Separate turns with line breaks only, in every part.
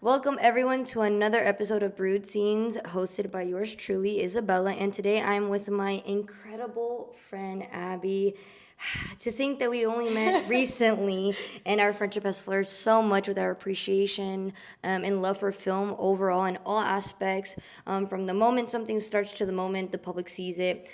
Welcome everyone to another episode of Brewed Scenes, hosted by yours truly, Isabella. And today I'm with my incredible friend Abby. To think that we only met recently and our friendship has flourished so much with our appreciation and love for film overall in all aspects, from the moment something starts to the moment the public sees it.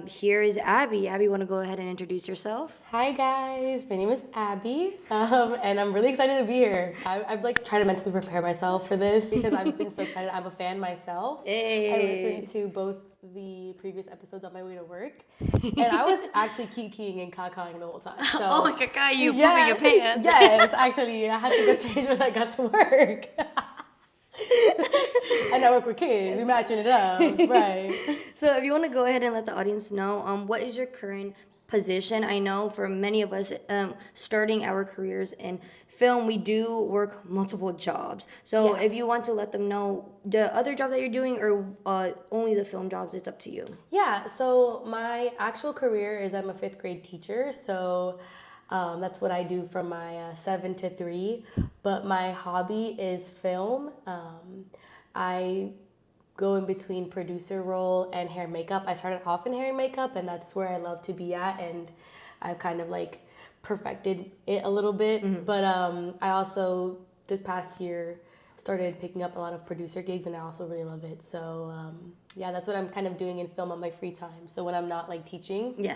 Here is Abby. Abby, want to go ahead and introduce yourself?
Hi guys, my name is Abby, and I'm really excited to be here. I've tried to mentally prepare myself for this because I've been so excited. I'm a fan myself.
Hey.
I listened to both the previous episodes on my way to work, and I was actually keying and cacaing the whole time. So,
Oh, caca, you pooping your pants.
Yes, actually, I had to go change when I got to work. And I work with kids. We're matching it up, right?
So if you want to go ahead and let the audience know, what is your current position? I know for many of us, starting our careers in film, we do work multiple jobs. So if you want to let them know the other job that you're doing or only the film jobs, it's up to you.
Yeah, so my actual career is I'm a 5th grade teacher. So that's what I do from my 7 to 3. But my hobby is film. I go in between producer role and hair and makeup. I started off in hair and makeup, and that's where I love to be at, and I've kind of perfected it a little bit. Mm-hmm. But I also this past year started picking up a lot of producer gigs, and I also really love it. So that's what I'm kind of doing in film on my free time. So when I'm not teaching,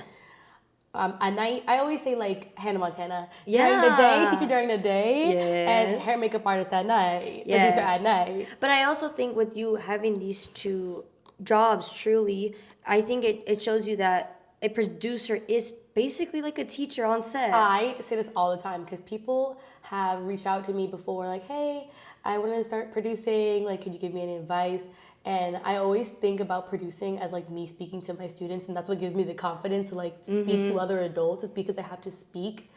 at night, I always say Hannah Montana.
Yeah.
During the day, teacher during the day,
yes.
and hair and makeup artist at night,
yes.
producer at night.
But I also think with you having these two jobs, truly, I think it shows you that a producer is basically like a teacher on set.
I say this all the time because people have reached out to me before, hey, I want to start producing. Could you give me any advice? And I always think about producing as me speaking to my students, and that's what gives me the confidence to speak to other adults, is because I have to speak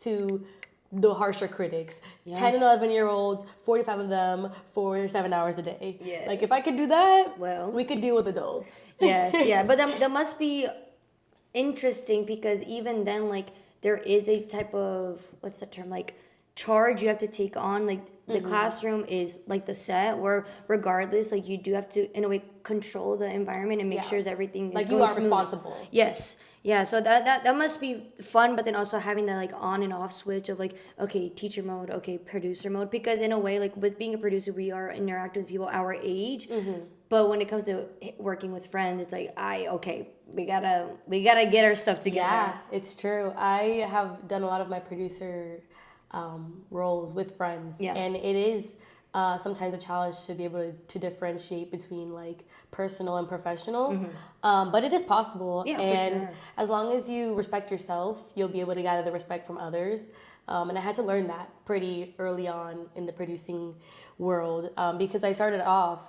to the harsher critics. 10 and 11-year-olds, 45 of them for 7 hours a day.
Yes.
If I could do that,
well,
we could deal with adults.
Yes, yeah. But that must be interesting because even then, there is a type of, what's the term, charge you have to take on, the classroom is the set, where regardless, you do have to in a way control the environment and make sure that everything is going
you are
smoothly.
responsible.
Yes, yeah. So that must be fun, but then also having that on and off switch of okay, teacher mode, okay, producer mode, because in a way with being a producer, we are interacting with people our age, but when it comes to working with friends, it's we gotta get our stuff together.
Yeah, it's true. I have done a lot of my producer roles with friends, and it is sometimes a challenge to be able to differentiate between personal and professional, but it is possible, and
for sure.
As long as you respect yourself, you'll be able to gather the respect from others, and I had to learn that pretty early on in the producing world, because I started off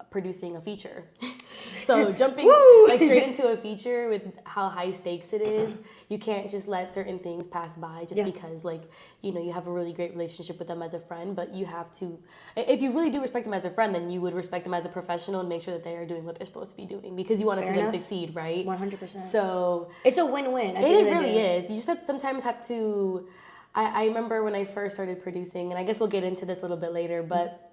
producing a feature. So jumping straight into a feature with how high stakes it is, you can't just let certain things pass by just because you have a really great relationship with them as a friend, but you have to, if you really do respect them as a friend, then you would respect them as a professional and make sure that they are doing what they're supposed to be doing, because you want to see them succeed, right?
100%.
So
it's a win-win.
It really is. You just sometimes have to, I remember when I first started producing, and I guess we'll get into this a little bit later, but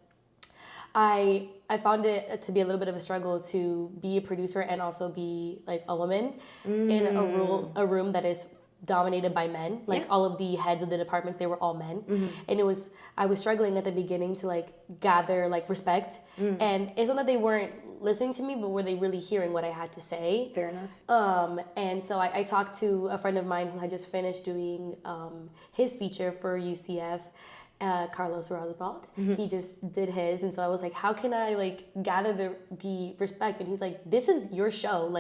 I found it to be a little bit of a struggle to be a producer and also be a woman in a room that is dominated by men. All of the heads of the departments, they were all men, and I was struggling at the beginning to gather respect, and it's not that they weren't listening to me, but were they really hearing what I had to say?
Fair enough.
And so I talked to a friend of mine who had just finished doing his feature for UCF. Carlos Roosevelt. He just did his, and so I was how can I gather the respect? And he's this is your show.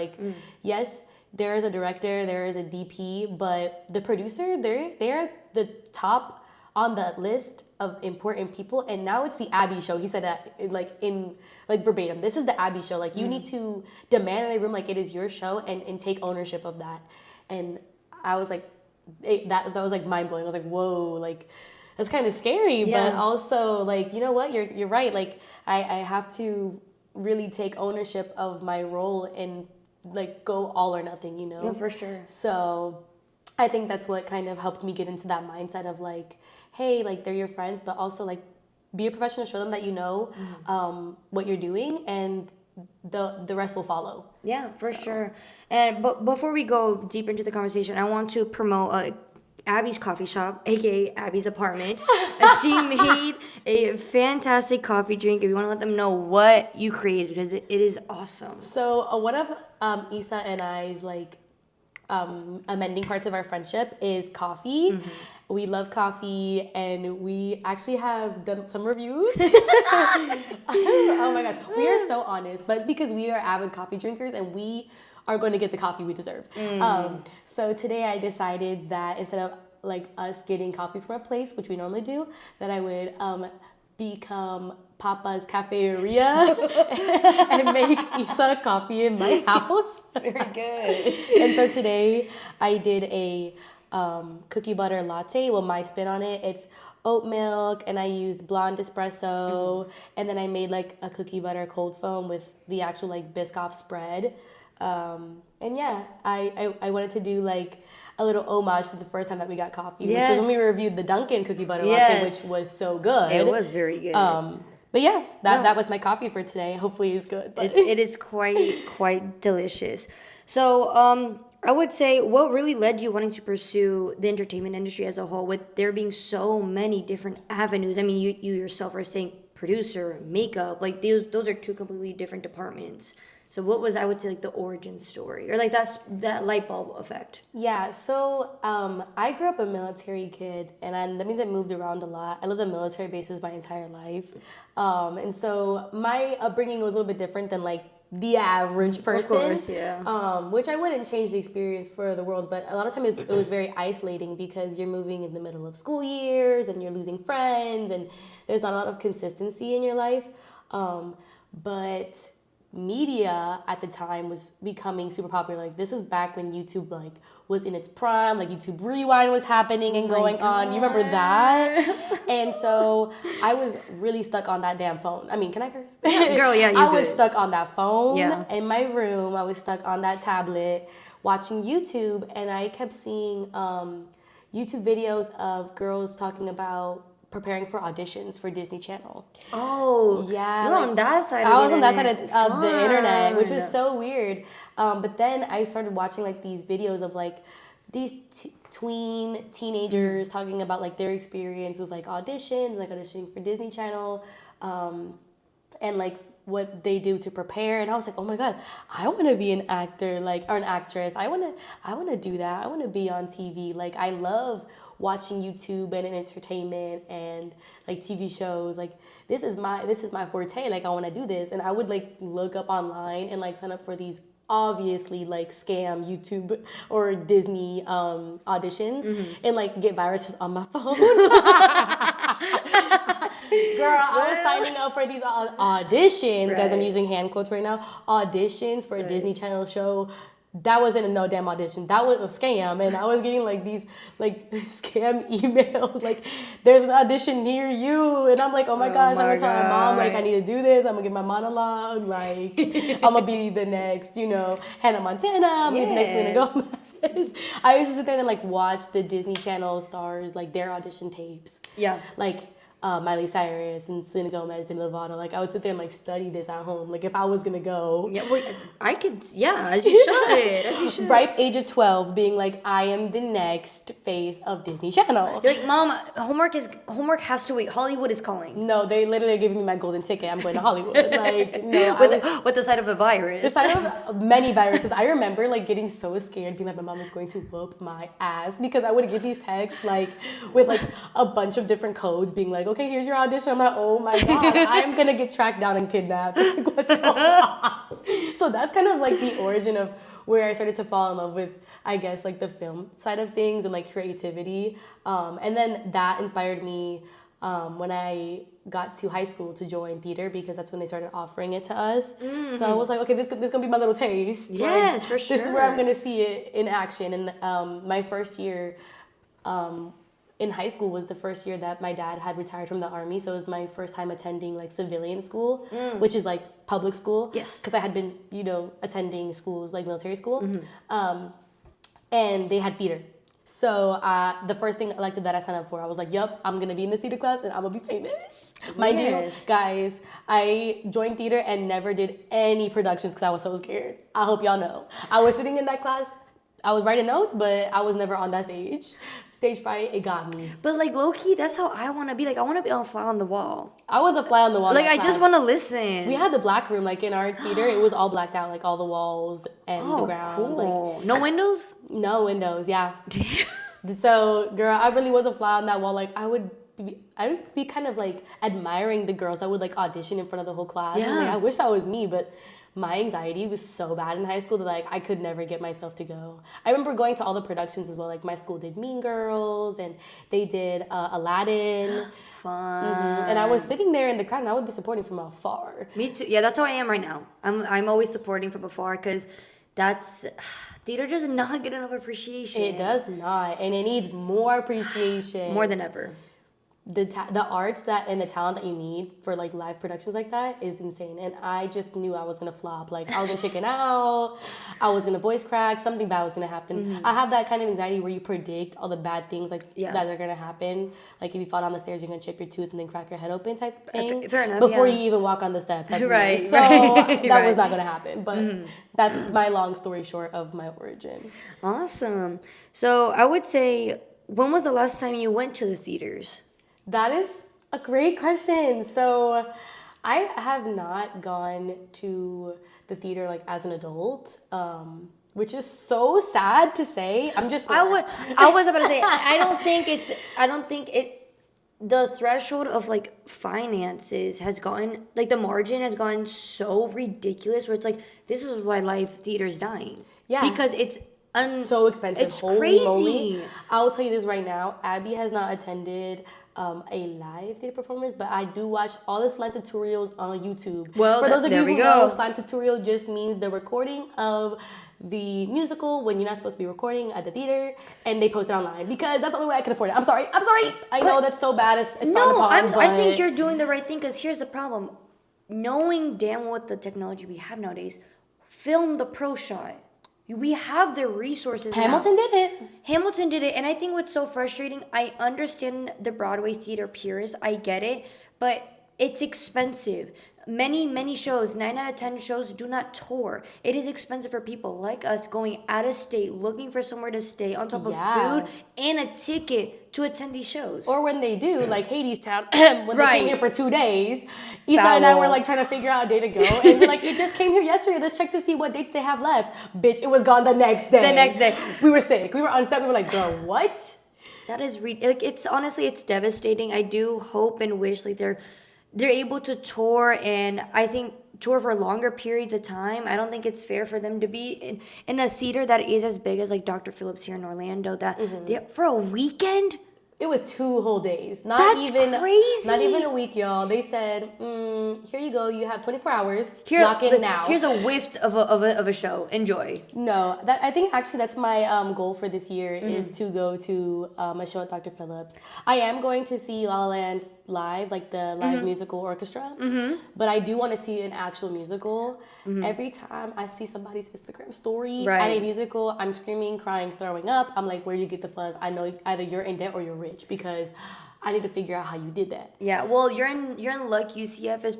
Yes, there is a director, there is a DP, but the producer, they're the top on the list of important people, and now it's the Abby show. He said that in verbatim. This is the Abby show. You need to demand in the room it is your show and take ownership of that. And I was that was mind blowing. I was whoa, that's kind of scary, but also you know what, you're right. I have to really take ownership of my role and go all or nothing,
Yeah, for sure.
So I think that's what kind of helped me get into that mindset of hey, they're your friends, but also be a professional, show them that you know what you're doing, and the rest will follow.
Yeah, for sure. And but before we go deep into the conversation, I want to promote Abby's coffee shop, aka Abby's apartment. She made a fantastic coffee drink. If you want to let them know what you created, because it is awesome.
So one of Isa and I's like amending parts of our friendship is coffee. We love coffee, and we actually have done some reviews. Oh my gosh, we are so honest, but it's because we are avid coffee drinkers, and we are going to get the coffee we deserve. So today I decided that instead of like us getting coffee from a place, which we normally do, that I would become Papa's Cafeteria and make Isa coffee in my house.
Very good.
And so today I did a cookie butter latte. Well, my spin on it, it's oat milk, and I used blonde espresso, and then I made like a cookie butter cold foam with the actual like Biscoff spread. And yeah, I wanted to do like a little homage to the first time that we got coffee, which was when we reviewed the Dunkin' cookie butter latte, which was so good.
It was very good.
But yeah, that was my coffee for today. Hopefully it's good. But.
It is quite delicious. So I would say, what really led you wanting to pursue the entertainment industry as a whole, with there being so many different avenues? I mean, you yourself are saying producer, makeup, like those are two completely different departments. So what was, I would say, like the origin story, or like that light bulb effect?
Yeah, so I grew up a military kid, and that means I moved around a lot. I lived on military bases my entire life. And so my upbringing was a little bit different than like the average person.
Of course, yeah.
Which I wouldn't change the experience for the world, but a lot of times it was very isolating because you're moving in the middle of school years and you're losing friends and there's not a lot of consistency in your life. But media at the time was becoming super popular. Like this is back when YouTube like was in its prime, like YouTube Rewind was happening and going on. You remember that? And so I was really stuck on that damn phone. I mean, can I curse?
Girl, yeah, you
I was stuck on that phone in my room. I was stuck on that tablet watching YouTube, and I kept seeing YouTube videos of girls talking about preparing for auditions for Disney Channel.
Oh,
yeah.
You were on that side of the internet.
I was on that side of the internet, which was so weird. But then I started watching like these videos of like these teenagers talking about like their experience with like auditions, like auditioning for Disney Channel, and like what they do to prepare. And I was like, oh my God, I want to be an actor, like, or an actress. I want to do that. I want to be on TV. Like, I love watching YouTube and entertainment and like TV shows. Like this is my forte. Like I want to do this. And I would like look up online and like sign up for these obviously like scam YouTube or Disney auditions and like get viruses on my phone. Girl, I was signing up for these auditions, guys. I'm using hand quotes right now. Auditions for a Disney Channel show. That wasn't a no damn audition. That was a scam, and I was getting like these like scam emails like there's an audition near you, and I'm like, oh my gosh, I'm gonna tell my mom like I need to do this. I'm gonna get my monologue. Like I'm gonna be the next, Hannah Montana. I'm gonna be the next Selena Gomez. I used to sit there and like watch the Disney Channel stars like their audition tapes. Yeah, like. Miley Cyrus and Selena Gomez, Demi Lovato. Like I would sit there and like study this at home. Like if I was gonna go,
yeah, well, I could, yeah, as you should.
Ripe age of 12, being like, I am the next face of Disney Channel.
You're like, Mom, homework has to wait. Hollywood is calling.
No, they literally are giving me my golden ticket. I'm going to Hollywood. Like no,
with the side of a virus.
The side of many viruses. I remember like getting so scared, being like, my mom is going to whoop my ass, because I would get these texts like with like a bunch of different codes, being like, okay, here's your audition. I'm like, oh my God, I'm gonna get tracked down and kidnapped. Like, what's going on? So that's kind of like the origin of where I started to fall in love with, I guess, like the film side of things and like creativity. And then that inspired me when I got to high school to join theater, because that's when they started offering it to us. Mm-hmm. So I was like, okay, this is gonna be my little taste.
Yes,
like,
for sure.
This is where I'm gonna see it in action. And my first year in high school was the first year that my dad had retired from the army. So it was my first time attending like civilian school, which is like public school.
Yes.
Because I had been, attending schools like military school. Mm-hmm. And they had theater. So the first thing elective that I signed up for, I was like, "Yup, I'm gonna be in the theater class and I'm gonna be famous." Mind you, guys, I joined theater and never did any productions because I was so scared. I hope y'all know. I was sitting in that class, I was writing notes, but I was never on that stage. Stage fright, it got me.
But like low key, that's how I want to be. Like I want to be on fly on the wall.
I was a fly on the wall.
Like
in
I
that
just
class.
want to listen.
We had the black room, like in our theater, it was all blacked out, like all the walls and the ground.
Cool.
Like,
No windows?
no windows, yeah. So, girl, I really was a fly on that wall. Like, I would be kind of like admiring the girls that would like audition in front of the whole class.
Yeah.
And, like, I wish that was me, but my anxiety was so bad in high school that like I could never get myself to go. I remember going to all the productions as well. Like my school did Mean Girls and they did Aladdin.
Fun.
And I was sitting there in the crowd and I would be supporting from afar.
Me too. Yeah, that's how I am right now. I'm always supporting from afar because that's theater does not get enough appreciation.
It does not, and it needs more appreciation.
More than ever.
The arts that and the talent that you need for like live productions like that is insane. And I just knew I was gonna flop. Like I was gonna chicken out, I was gonna voice crack, something bad was gonna happen. I have that kind of anxiety where you predict all the bad things like that are gonna happen. Like if you fall down the stairs, you're gonna chip your tooth and then crack your head open type thing.
Fair enough.
Before you even walk on the steps. That's
Right,
me. So
right,
that was not gonna happen. But that's my long story short of my origin.
Awesome. So I would say, when was the last time you went to the theaters?
That is a great question. So I have not gone to the theater like as an adult, which is so sad to say. I'm just
I was about to say, I don't think the threshold of like finances has gotten, like the margin has gotten so ridiculous where it's like, this is why live theater's dying.
Yeah.
Because it's
so expensive.
It's
Holy
crazy.
moly. I'll tell you this right now. Abby has not attended a live theater performance, but I do watch all the slime tutorials on YouTube.
Well,
for those of you
there we
who
go.
know, slime tutorial just means the recording of the musical when you're not supposed to be recording at the theater, and they post it online because that's the only way I can afford it. I'm sorry. I know that's so bad. It's frowned upon,
I think you're doing the right thing because here's the problem. Knowing damn well what the technology we have nowadays, film the pro shot. We have the resources.
Hamilton did it.
Hamilton did it. And I think what's so frustrating, I understand the Broadway theater purists. I get it. But it's expensive. Many shows, 9 out of 10 shows do not tour. It is expensive for people like us going out of state, looking for somewhere to stay on top of food and a ticket to attend these shows.
Or when they do, like Hades Town, when they came here for 2 days, Issa and I were like trying to figure out a day to go. And we're like, it just came here yesterday. Let's check to see what dates they have left. Bitch, it was gone the next day. We were sick. We were on set. We were like, girl, what?
That is like it's honestly it's devastating. I do hope and wish like they're able to tour, and I think tour for longer periods of time. I don't think it's fair for them to be in a theater that is as big as like Dr. Phillips here in Orlando that for a weekend.
It was 2 whole days.
That's crazy.
Not even a week, y'all. They said, here you go. You have 24 hours. Lock in now.
Here's a whiff of a show. Enjoy.
No, I think actually that's my goal for this year is to go to a show at Dr. Phillips. I am going to see La La Land live, like the live musical orchestra. But I do want to see an actual musical. Every time I see somebody's Instagram story at a musical, I'm screaming, crying, throwing up. I'm like, where'd you get the funds? I know either you're in debt or you're rich because I need to figure out how you did that.
Yeah, well, you're in luck. UCF is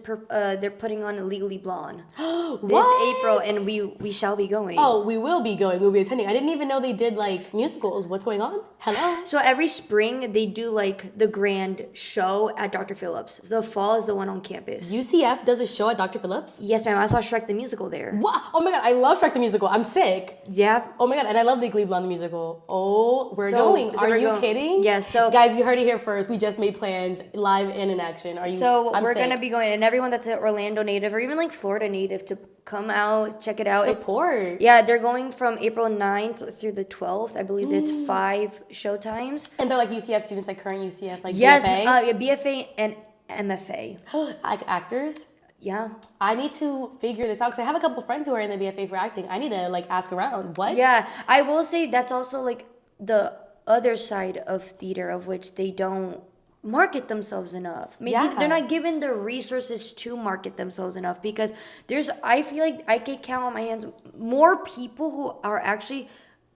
they're putting on Legally Blonde this April, and we shall be going.
Oh, we will be going. We'll be attending. I didn't even know they did like musicals. What's going on? Hello.
So every spring they do like the grand show at Dr. Phillips. The fall is the one on campus.
UCF does a show at Dr. Phillips?
Yes, ma'am. I saw Shrek the musical there.
What? Oh my god, I love Shrek the musical. I'm sick.
Yeah.
Oh my god, and I love Legally Blonde the musical. Oh, we're going. Are you kidding?
Yes. So
guys, you heard it here first. We just made plans live and in action. Are you?
So we're gonna be going, and everyone that's an Orlando native or even like Florida native to come out, check it out.
Support.
They're going from April 9th through the 12th. I believe there's 5 show times.
And they're like UCF students, like current UCF, like
yes,
BFA?
BFA and MFA.
Like actors?
Yeah.
I need to figure this out because I have a couple friends who are in the BFA for acting. I need to like ask around. What?
Yeah, I will say that's also like the other side of theater of which they don't market themselves enough. I mean, they're not given the resources to market themselves enough because I feel like I could count on my hands more people who are actually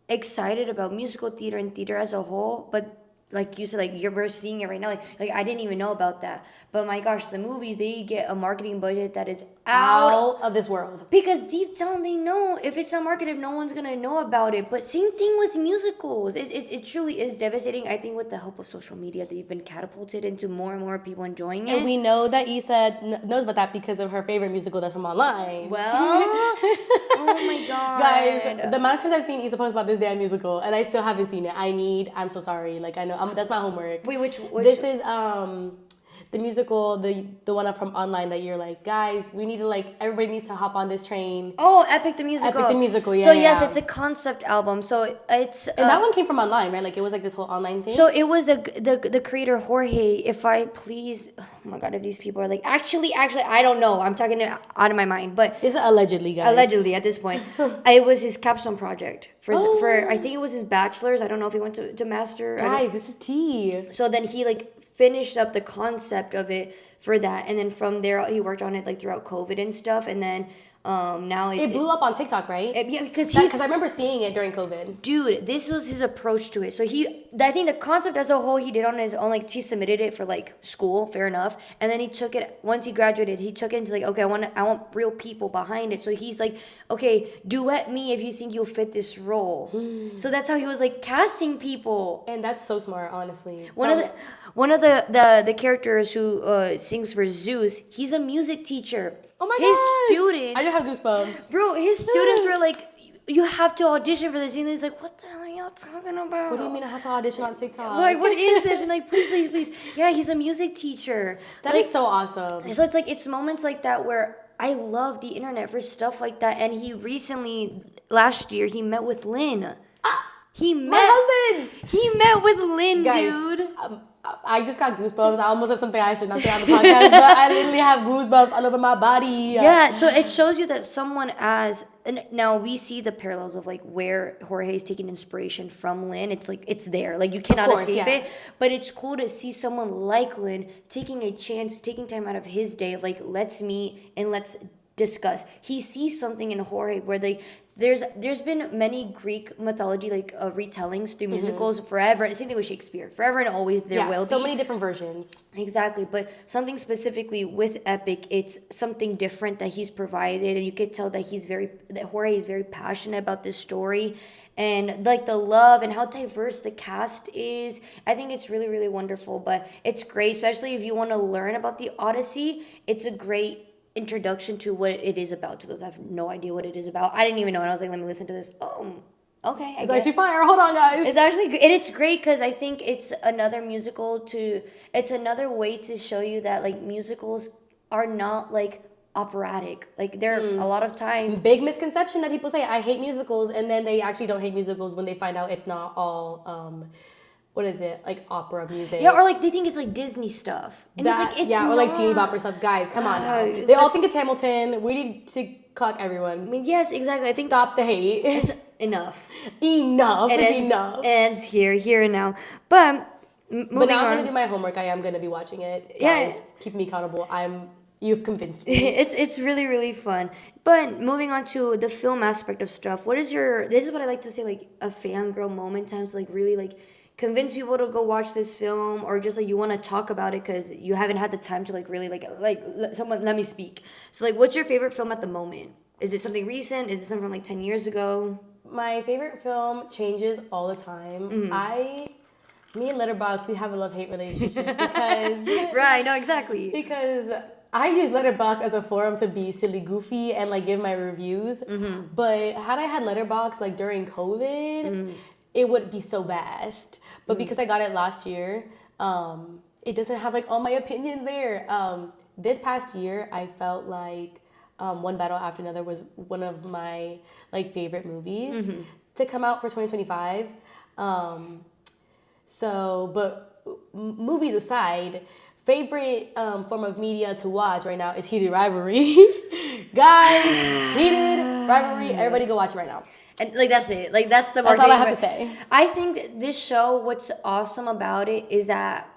excited about musical theater and theater as a whole, but like you said, like we're seeing it right now. Like I didn't even know about that. But my gosh, the movies, they get a marketing budget that is
Out of this world.
because deep down they know if it's not marketed, no one's gonna know about it. But same thing with musicals. It truly is devastating. I think with the help of social media, they've been catapulted into more and more people enjoying it.
And we know that Issa knows about that because of her favorite musical that's from online.
Well, oh my god,
Guys, the amount of times I've seen Issa post about this damn musical and I still haven't seen it. I'm so sorry. Like I know that's my homework.
Wait, which
This is the musical, the one from online that you're like, guys, we need to like everybody needs to hop on this train.
Oh, Epic the Musical.
Epic the Musical, yeah.
So yes,
yeah.
it's a concept album. So it's
And that one came from online, right? Like it was like this whole online thing.
so it was the creator Jorge. If I please, oh my god, if these people are like actually, I don't know. I'm talking it out of my mind, but
This is allegedly, guys.
allegedly at this point, it was his capstone project for I think it was his bachelor's. I don't know if he went to master.
Guys, this is tea.
So then he like finished up the concept of it for that, and then from there he worked on it like throughout COVID and stuff, and then now
It blew up on TikTok, right?
yeah, because
I remember seeing it during COVID.
dude, this was his approach to it. So I think the concept as a whole, he did on his own. Like he submitted it for like school, fair enough, and then he took it once he graduated. He took it into like, okay, I want real people behind it. So he's like, okay, duet me if you think you'll fit this role. So that's how he was like casting people.
And that's so smart, honestly.
One of the characters who sings for Zeus, he's a music teacher.
Oh my
his
gosh.
students,
I just have goosebumps.
bro. His students were like, you have to audition for this. And he's like, what the hell are y'all talking about?
What do you mean I have to audition on TikTok?
Like, what is this? And like, please. Yeah, he's a music teacher.
That is so awesome.
So it's like, it's moments like that where I love the internet for stuff like that. And he recently, last year, he met with Lynn.
My husband!
He met with Lynn,
Guys,
dude.
I just got goosebumps. I almost said something I should not say on the podcast, but I literally have goosebumps all over my body.
Yeah, so it shows you that someone and now we see the parallels of like where Jorge is taking inspiration from Lynn. It's like it's there, like you cannot escape it. But it's cool to see someone like Lynn taking a chance, taking time out of his day of like, let's meet and let's discuss. He sees something in Jorge where there's been many Greek mythology like retellings through musicals forever. Same thing with Shakespeare, forever and always there will be
so many different versions.
Exactly, but something specifically with Epic, it's something different that he's provided, and you could tell that Jorge is very passionate about this story, and like the love and how diverse the cast is. I think it's really, really wonderful, but it's great, especially if you want to learn about the Odyssey. It's a great introduction to what it is about. To those, I have no idea what it is about. I didn't even know, and I was like, let me listen to this. Oh, okay.
It's actually fire. Hold on, guys.
It's actually, and it's great because I think it's another it's another way to show you that like musicals are not like operatic. Like there are a lot of times.
Big misconception that people say, I hate musicals, and then they actually don't hate musicals when they find out it's not all what is it, like opera music?
Yeah, or like they think it's like Disney stuff, and it's
or like teeny bopper stuff. Guys, come on now. They all think it's Hamilton. We need to clock everyone.
I mean, yes, exactly. I think
stop the hate.
It's enough.
Enough.
It's
enough.
And here and now. But moving
now I'm
on.
gonna do my homework. I am gonna be watching it.
Yes.
Guys, keep me accountable. You've convinced me.
It's really, really fun. But moving on to the film aspect of stuff, this is what I like to say, like a fangirl moment times, like really like convince people to go watch this film, or just like you want to talk about it because you haven't had the time to like really like let someone let me speak. So like, what's your favorite film at the moment? Is it something recent? Is it something from like 10 years ago?
My favorite film changes all the time. Me and Letterboxd, we have a love-hate relationship because
right, no, exactly.
Because I use Letterboxd as a forum to be silly goofy and like give my reviews. But had I had Letterboxd like during COVID, it would be so vast. But because I got it last year, it doesn't have like all my opinions there. This past year, I felt like One Battle After Another was one of my like favorite movies to come out for 2025. But movies aside, favorite form of media to watch right now is Heated Rivalry. Guys, Heated Rivalry, everybody go watch it right now.
And like that's it. Like that's the
That's all I have to say.
I think this show, what's awesome about it is that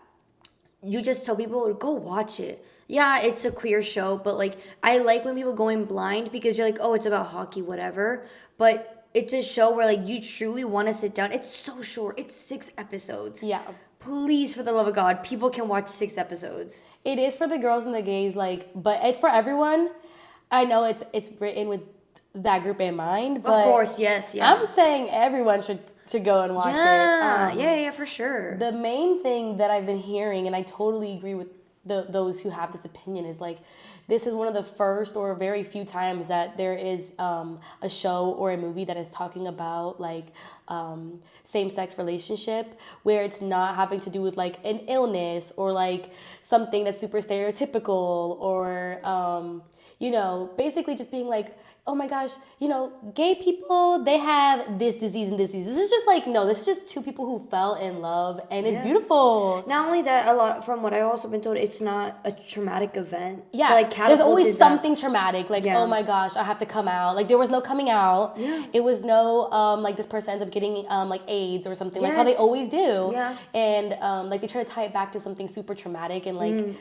you just tell people go watch it. Yeah, it's a queer show, but like I like when people go in blind because you're like, oh, it's about hockey, whatever. But it's a show where like you truly want to sit down. It's so short. It's 6 episodes.
Yeah.
Please, for the love of God, people can watch 6 episodes.
It is for the girls and the gays, like, but it's for everyone. I know it's written with that group in mind, but
Of course, yes, yeah.
I'm saying everyone should go and watch
Yeah,
it.
yeah, for sure.
The main thing that I've been hearing, and I totally agree with those who have this opinion, is like, this is one of the first or very few times that there is a show or a movie that is talking about like same-sex relationship, where it's not having to do with like an illness or like something that's super stereotypical, or basically just being like, oh my gosh, gay people, they have this disease and this disease. This is just like, no, this is just two people who fell in love, and it's beautiful.
Not only that, a lot from what I've also been told, it's not a traumatic event.
Yeah,
But, like,
there's always
catapulted
something traumatic. Like, oh my gosh, I have to come out. Like, there was no coming out.
Yeah.
It was no, like, this person ends up getting, like, AIDS or something. Like, how they
Yes.
always do.
Yeah.
And, like, they try to tie it back to something super traumatic. And, like,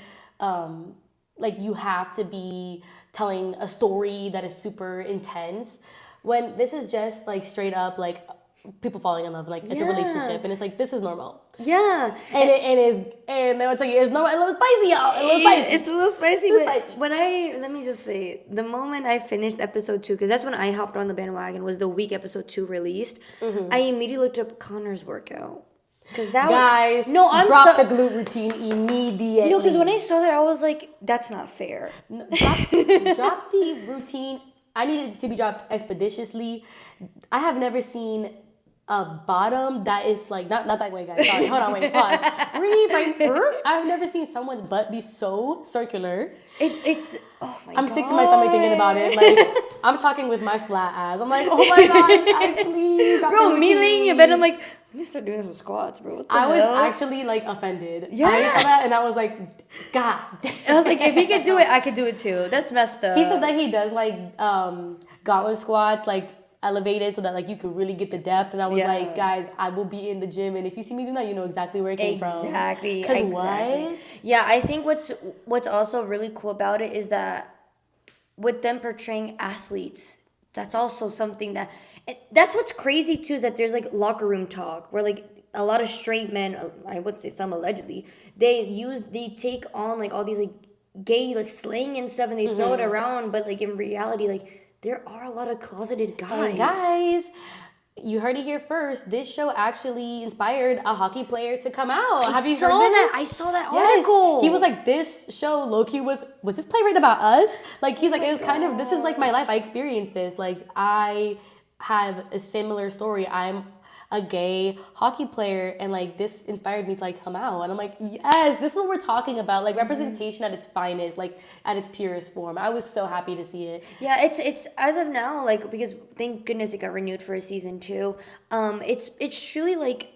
you have to be telling a story that is super intense, when this is just like straight up like people falling in love, like it's a relationship, and it's like, this is normal.
Yeah.
And it is, and I would tell you, it's normal. A little spicy, y'all. A little spicy.
It's a little spicy,
It's a little
but
spicy.
let me just say, the moment I finished episode 2, because that's when I hopped on the bandwagon, was the week episode 2 released, I immediately looked up Connor's work,out. Because that
Guys, drop the glute routine immediately.
No, because when I saw that, I was like, that's not fair.
Drop the routine. I need it to be dropped expeditiously. I have never seen a bottom that is like, not that way, guys. Sorry, hold on, wait, pause. Breathe, like, I've never seen someone's butt be so circular.
It's oh my god.
I'm sick to my stomach thinking about it. Like, I'm talking with my flat ass. I'm like, oh my gosh, guys, please.
Bro, me laying in bed, I'm like, let me start doing some squats, bro. What the
I was
hell?
actually like offended.
Yeah.
I saw that and I was like, God damn.
I was like, if he could do it, I could do it too. That's messed up.
He said that he does like gauntlet squats, like elevated, so that like you could really get the depth. And I was like, guys, I will be in the gym, and if you see me do that, you know exactly where it came from.
Exactly.
What?
Yeah, I think what's also really cool about it is that with them portraying athletes, that's also something that's what's crazy too, is that there's like locker room talk where like a lot of straight men, I would say some allegedly, they take on like all these like gay like slang and stuff, and they throw it around, but like in reality, like there are a lot of closeted guys.
And guys, you heard it here first. This show actually inspired a hockey player to come out. Have you heard this?
I saw that
Yes.
article.
He was like, this show, low-key, was this playwright about us? Like, he's like, it was kind of, this is like my life. I experienced this. Like, I have a similar story. I'm a gay hockey player, and like this inspired me to like come out. And I'm like, yes, this is what we're talking about. Like representation at its finest, like at its purest form. I was so happy to see it.
Yeah, it's as of now, like, because thank goodness it got renewed for a season 2. It's truly like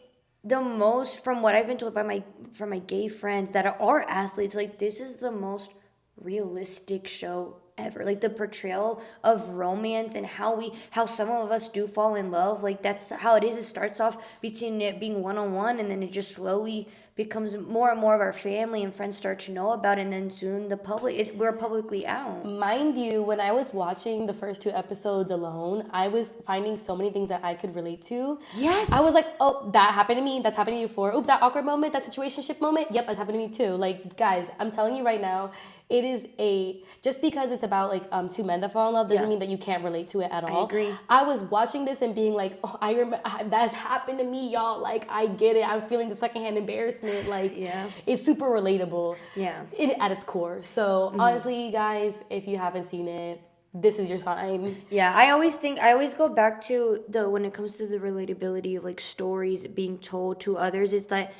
the most, from what I've been told from my gay friends that are athletes, like this is the most realistic show ever. Like the portrayal of romance and how some of us do fall in love, like that's how it is. It starts off between it being one-on-one, and then it just slowly becomes more and more of our family and friends start to know about it, and then soon we're publicly out.
Mind you, when I was watching the first 2 episodes alone, I was finding so many things that I could relate to.
Yes.
I was like, oh, that happened to me. That's happened to you before. Oop, that awkward moment, that situationship moment. Yep, that's happened to me too. Like, guys, I'm telling you right now, it is just because it's about like 2 men that fall in love doesn't mean that you can't relate to it at all.
I agree.
I was watching this and being like, oh, I remember that's happened to me, y'all. Like, I get it. I'm feeling the secondhand embarrassment. Like, it's super relatable.
Yeah.
At its core. So honestly, guys, if you haven't seen it, this is your sign.
Yeah, I always go back to when it comes to the relatability of like stories being told to others, is that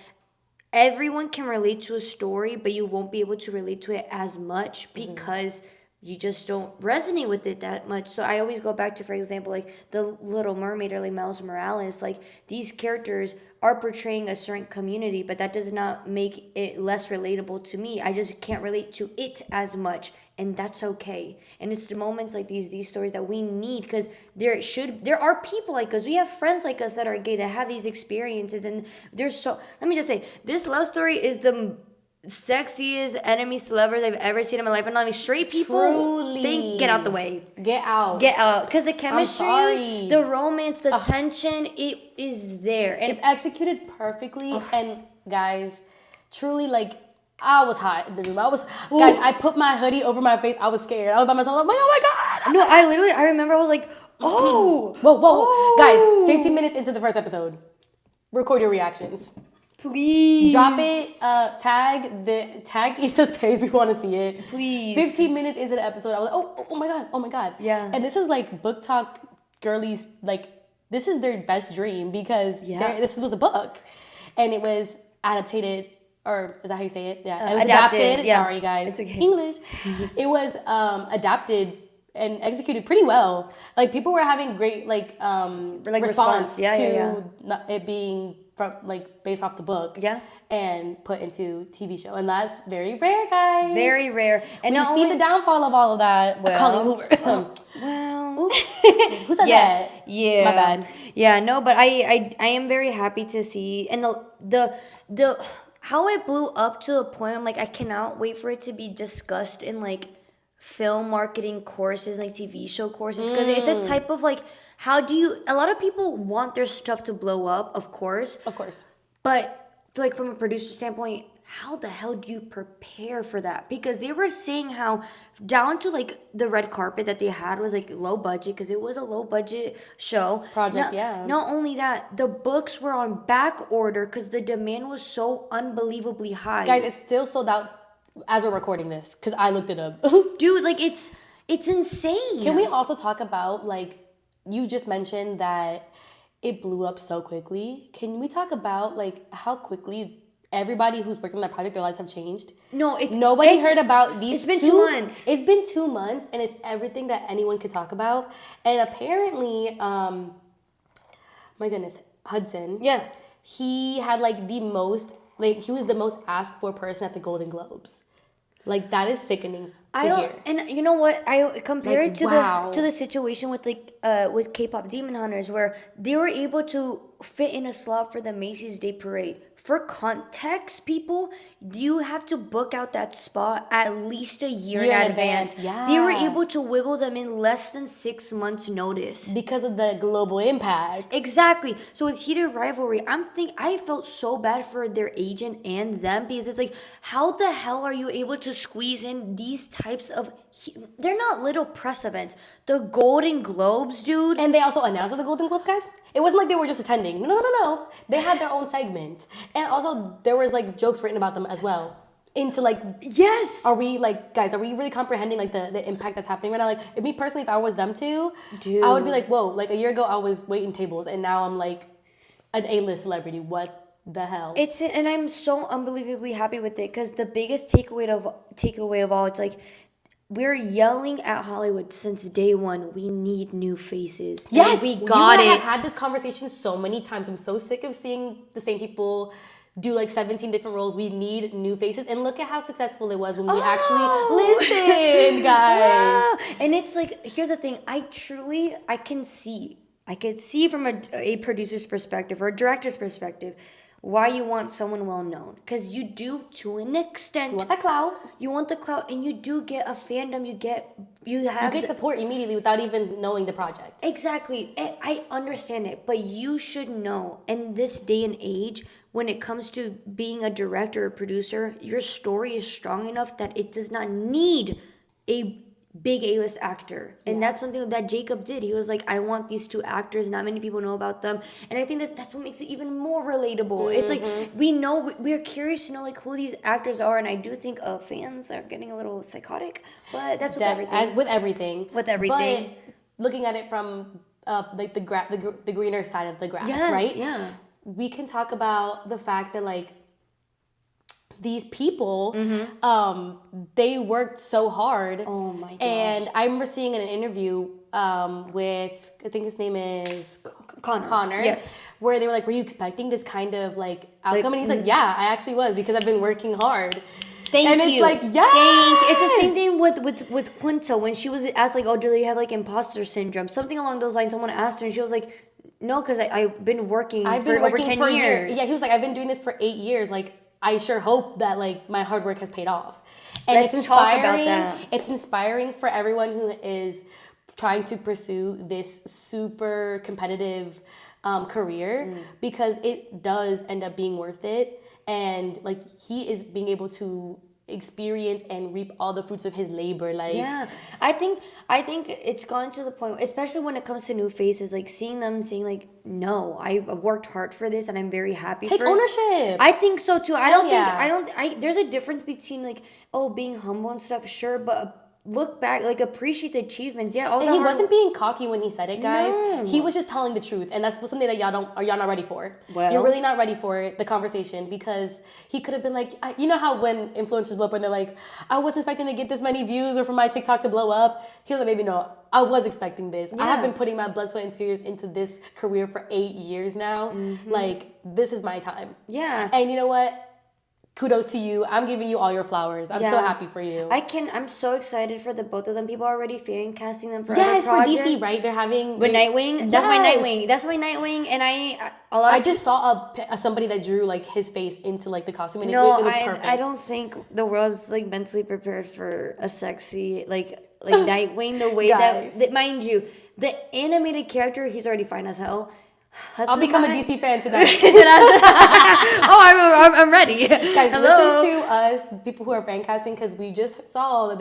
everyone can relate to a story, but you won't be able to relate to it as much because you just don't resonate with it that much. So I always go back to, for example, like the Little Mermaid or like Miles Morales. Like these characters are portraying a certain community, but that does not make it less relatable to me. I just can't relate to it as much, and that's okay. And it's the moments like these stories that we need, because there are people like us. We have friends like us that are gay that have these experiences, and let me just say, this love story is sexiest enemy lovers I've ever seen in my life. And I mean, straight people,
Truly.
get out the way.
Get out.
Get out. Because the chemistry,
sorry.
the romance, the tension, it is there. And
it's executed perfectly. And guys, truly, like, I was hot in the room. Guys, I put my hoodie over my face. I was scared. I was by myself. I'm like, oh my God.
No, I remember I was like, oh.
Whoa.
Oh.
Guys, 15 minutes into the first episode. Record your reactions.
Please.
Drop it. Tag Easter's page if you want to see it.
Please.
15 minutes into the episode, I was like, oh my God.
Yeah.
And this is like book talk girlies, like, this is their best dream because this was a book. And it was adapted, or is that how you say it? Yeah. It was adapted.
Yeah.
Sorry, guys.
It's okay.
English. It was adapted and executed pretty well. Like, people were having great, response to it being from, like, based off the book.
Yeah.
And put into TV show. And that's very rare, guys.
Very rare. And
we've seen the downfall of all of that. Colleen Hoover.
Well,
who said that?
Yeah,
my bad.
Yeah, no, but I am very happy to see, and the how it blew up to the point. I'm like, I cannot wait for it to be discussed in like film marketing courses, like TV show courses, because it's a type of like, how do you? A lot of people want their stuff to blow up, of course, but like from a producer standpoint, how the hell do you prepare for that? Because they were saying how down to like the red carpet that they had was like low budget, because it was a low budget show. Not only that, the books were on back order because the demand was so unbelievably high.
Guys, it's still sold out as we're recording this because I looked it up.
Dude, like it's insane.
Can we also talk about, like, you just mentioned that it blew up so quickly. Can we talk about like how quickly everybody who's working on that project, their lives have changed? Nobody heard about these.
It's been 2 months.
It's been 2 months, and it's everything that anyone could talk about. And apparently, my goodness, Hudson.
Yeah.
He had like the most, like, he was the most asked for person at the Golden Globes. Like, that is sickening to hear.
And you know what? I compare
like,
it to the situation with like with K-pop Demon Hunters, where they were able to fit in a slot for the Macy's Day Parade. For context, people, you have to book out that spot at least a year in advance.
Yeah.
They were able to wiggle them in less than 6 months' notice
because of the global impact.
Exactly. So with Heated Rivalry, I felt so bad for their agent and them, because it's like, how the hell are you able to squeeze in these types of? They're not little press events. The Golden Globes, dude.
And they also announced at the Golden Globes, guys. It wasn't like they were just attending. No. They had their own segment. And also, there was, like, jokes written about them as well. Into, like...
Yes!
Are we, like... Guys, are we really comprehending, like, the impact that's happening right now? Like, if me personally, if I was them too...
Dude.
I would be like, whoa. Like, a year ago, I was waiting tables. And now I'm, like, an A-list celebrity. What the hell?
And I'm so unbelievably happy with it. Because the biggest takeaway of all, it's like... We're yelling at Hollywood since day one. We need new faces.
Yes,
we got it.
I've had this conversation so many times. I'm so sick of seeing the same people do like 17 different roles. We need new faces. And look at how successful it was when we actually listened, guys.
Wow. And it's like, here's the thing. I can see from a producer's perspective or a director's perspective why you want someone well-known. Because you do, to an extent.
You want that clout.
You want the clout, and you do get a fandom. You get
support immediately without even knowing the project.
Exactly. I understand it. But you should know, in this day and age, when it comes to being a director or producer, your story is strong enough that it does not need a big A-list actor. And that's something that Jacob did. He was like, I want these two actors. Not many people know about them. And I think that's what makes it even more relatable. It's like, we're curious to know like who these actors are. And I do think fans are getting a little psychotic. But that's with everything.
As with everything.
With everything.
But looking at it from like the greener side of the grass,
yes,
right?
Yeah.
We can talk about the fact that like these people, they worked so hard.
Oh my gosh.
And I remember seeing in an interview with, I think his name is Connor.
Yes.
Where they were like, were you expecting this kind of like outcome? And he's like, yeah, I actually was, because I've been working hard.
Thank you.
It's like, yes!
It's the same thing with Quinta when she was asked like, oh, do you have like imposter syndrome? Something along those lines. Someone asked her and she was like, no, because I've been working for over 10 years.
Yeah, he was like, I've been doing this for 8 years. Like, I sure hope that like my hard work has paid off. And
Let's
it's
talk
inspiring.
about that.
It's inspiring for everyone who is trying to pursue this super competitive career because it does end up being worth it. And like he is being able to experience and reap all the fruits of his labor. Like
Yeah, I think it's gone to the point, especially when it comes to new faces, like seeing them saying like, no, I worked hard for this and I'm very happy
take
for it.
ownership.
I think so too. There's a difference between like, oh, being humble and stuff, sure, but look back, like appreciate the achievements. Yeah, all
And
the
he
hard
wasn't being cocky when he said it, guys.
No.
He was just telling the truth, and that's something that y'all not ready for.
Well.
You're really not ready for the conversation because he could have been like, you know how when influencers blow up and they're like, I was expecting to get this many views or for my TikTok to blow up. He was like, maybe no, I was expecting this. I have
Yeah.
been putting my blood, sweat, and tears into this career for 8 years now. Like this is my time.
Yeah.
And you know what? Kudos to you. I'm giving you all your flowers. I'm so
Yeah.
happy for you.
I'm so excited for the both of them. People are already fan casting them for
Yes,
other
for
projects.
DC, right? They're having
With Nightwing, that's my
Yes.
Nightwing. That's my Nightwing, and a lot of
I just saw somebody that drew like his face into like the costume and
no,
it looked perfect.
I don't think the world's like mentally prepared for a sexy like Nightwing. The way
Guys.
that mind you, the animated character, he's already fine as hell.
I'll become a DC fan tonight.
Oh, I'm ready.
Guys,
Hello.
listen to us, people who are fan casting, because we just saw that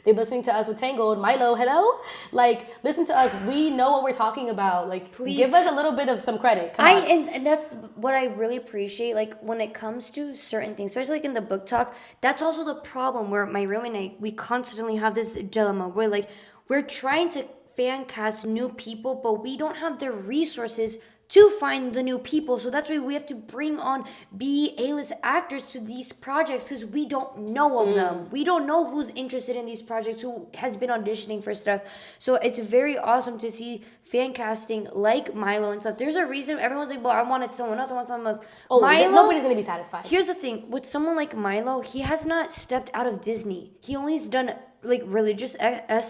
they're listening to us with Tangled. Milo, hello. Like, listen to us. We know what we're talking about. Like,
Please.
give us a little bit of some credit. Come on.
And that's what I really appreciate. Like when it comes to certain things, especially like in the book talk, that's also the problem where my room and I, we constantly have this dilemma where like we're trying to fan cast new people, but we don't have the resources to find the new people. So that's why we have to bring on A-list actors to these projects because we don't know of them. We don't know who's interested in these projects, who has been auditioning for stuff. So it's very awesome to see fan casting like Milo and stuff. There's a reason everyone's like, well, I wanted someone else, I want someone else.
Oh,
Milo,
nobody's going to be satisfied.
here's the thing. With someone like Milo, he has not stepped out of Disney. He only's done like religious type of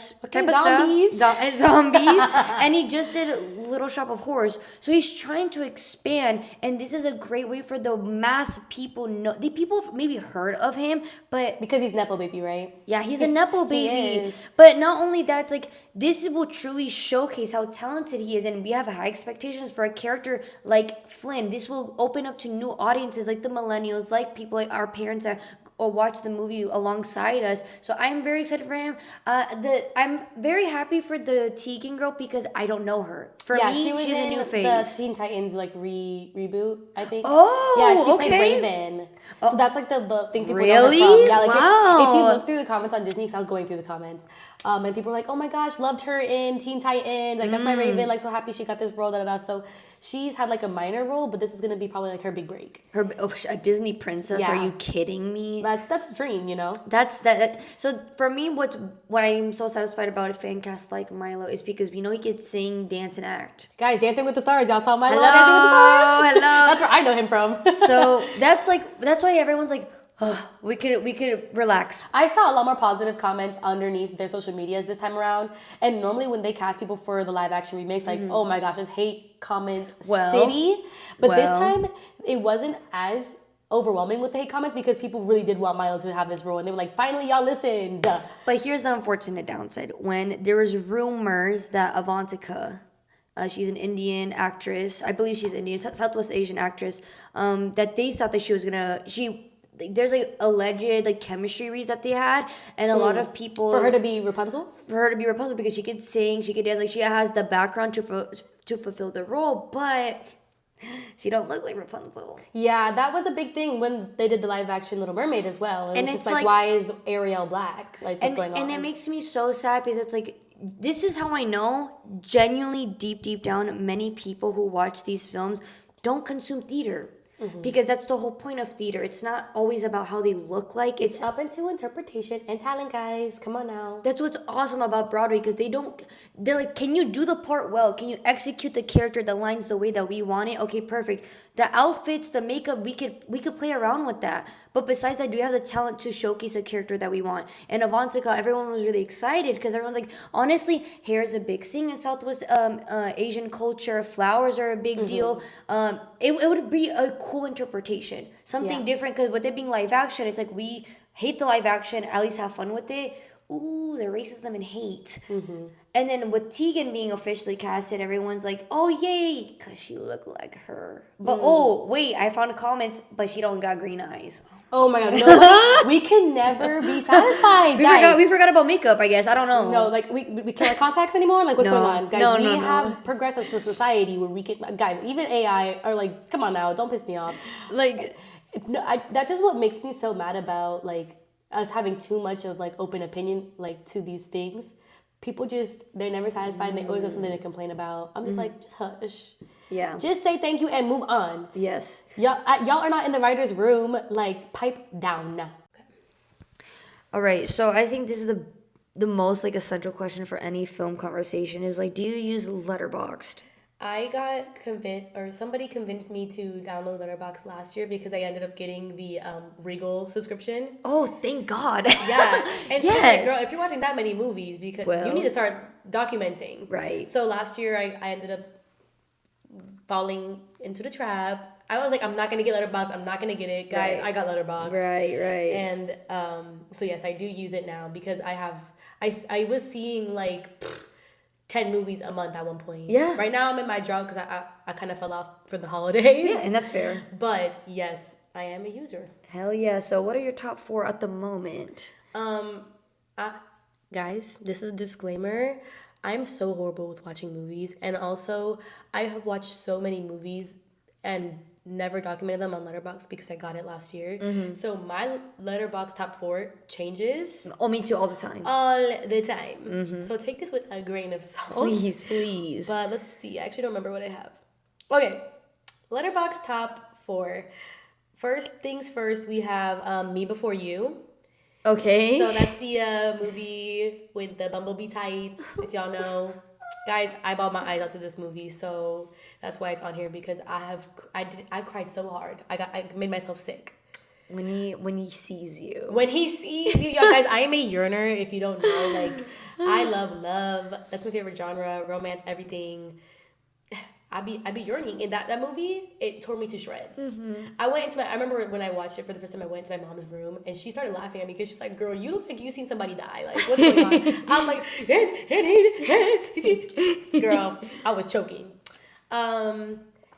zombies.
stuff. Zombies. And he just did Little Shop of Horrors. So he's trying to expand, and this is a great way for the mass people know. The people have maybe heard of him, but
Because he's Nepo baby, right?
yeah, he's a Nepo baby.
is.
But not only that, it's like this will truly showcase how talented he is, and we have high expectations for a character like Flynn. This will open up to new audiences like the millennials, like people like our parents that or watch the movie alongside us. So I'm very excited for him. I'm very happy for the Tegan girl because I don't know her. For me,
she was
she's
in
a new
the
face.
Teen Titans like reboot, I think.
Oh,
yeah, she
okay.
played Raven. So that's like the thing people know
Really?
her from. Yeah, like
Wow.
if you look through the comments on Disney, because I was going through the comments, and people were like, "Oh my gosh, loved her in Teen Titans. Like that's my Raven. Like so happy she got this role." Da da da. So she's had like a minor role, but this is gonna be probably like her big break.
A Disney princess?
Yeah.
Are you kidding me?
That's a dream, you know.
That's that. So for me, what I'm so satisfied about a fan cast like Milo is because we know he could sing, dance, and act.
Guys, Dancing with the Stars. Y'all saw my
Hello,
Dancing with the Stars.
hello.
That's where I know him from.
So that's why everyone's like, oh, we could relax.
I saw a lot more positive comments underneath their social medias this time around. And normally when they cast people for the live action remakes, like, oh my gosh, it's hate comment city. But this time, it wasn't as overwhelming with the hate comments because people really did want Milo to have this role. And they were like, finally, y'all listened.
But here's the unfortunate downside. When there was rumors that Avantika, she's an Indian actress, I believe she's Indian, Southwest Asian actress, that they thought that she was gonna, there's like alleged like chemistry reads that they had, and a lot of people
For her to be Rapunzel?
Because she could sing, she could dance, like she has the background to fulfill the role, but she don't look like Rapunzel.
Yeah, that was a big thing when they did the live action Little Mermaid as well. It
And
was
it's
just like,
like-
why is Ariel black? Like, what's going on?
And it makes me so sad because it's like, this is how I know genuinely deep down many people who watch these films don't consume theater. Because that's the whole point of theater. It's not always about how they look like. It's
up into interpretation and talent, guys. Come on now.
That's what's awesome about Broadway because they're like, can you do the part well? Can you execute the character, the lines the way that we want it? Okay, perfect. The outfits, the makeup, we could play around with that. But besides that, do you have the talent to showcase a character that we want? And Avantika, everyone was really excited because everyone's like, honestly, hair is a big thing in Southwest Asian culture. Flowers are a big deal. It would be a cool interpretation, something different. Because with it being live action, it's like we hate the live action. At least have fun with it. Ooh, they're racism and hate. And then with Tegan being officially casted, everyone's like, oh, yay, because she looked like her. But, oh, wait, I found comments, but she don't got green eyes.
Oh, my God. No, we can never be satisfied, guys.
We forgot about makeup, I guess. I don't know.
No, like, we can't wear contacts anymore? Like, what's going on? Guys, we have progressed as a society where we can... Guys, even AI are like, come on now, don't piss me off.
Like...
No, that's just what makes me so mad about, like, us having too much of, like, open opinion, like, to these things. People just, they're never satisfied and they always have something to complain about. I'm just like, just hush.
Yeah.
Just say thank you and move on.
Yes.
Y'all are not in the writer's room. Like, pipe down now. Okay.
All right. So I think this is the most, like, essential question for any film conversation is, like, do you use Letterboxd?
I got convinced, or somebody convinced me to download Letterboxd last year because I ended up getting the Regal subscription.
Oh, thank God.
Yeah. And
yes.
So like, girl, if you're watching that many movies, because you need to start documenting.
Right.
So last year I ended up falling into the trap. I was like, I'm not going to get Letterboxd. I'm not going to get it. Guys, I got Letterboxd.
Right.
And so yes, I do use it now because I was seeing like 10 movies a month at one point.
Yeah.
Right now I'm in my drought because I kind of fell off for the holidays.
Yeah, and that's fair.
But yes, I am a user.
Hell yeah. So what are your top 4 at the moment?
Guys, this is a disclaimer. I'm so horrible with watching movies. And also, I have watched so many movies and never documented them on Letterboxd because I got it last year. So my Letterboxd top 4 changes.
Oh, me too, all the time.
All the time. So take this with a grain of salt.
Please.
But let's see. I actually don't remember what I have. Okay. Letterboxd top 4. First things first, we have Me Before You.
Okay.
So that's the movie with the bumblebee tights, if y'all know. Guys, I bawled my eyes out to this movie, so that's why it's on here because I cried so hard. I made myself sick.
When he sees you.
When he sees you, y'all guys, I am a yearner, if you don't know. Like, I love love. That's my favorite genre, romance, everything. I be yearning. In that movie, it tore me to shreds. I remember when I watched it for the first time, I went to my mom's room and she started laughing at me because she's like, girl, you look like you've seen somebody die. Like, what's going on? I'm like, girl, I was choking.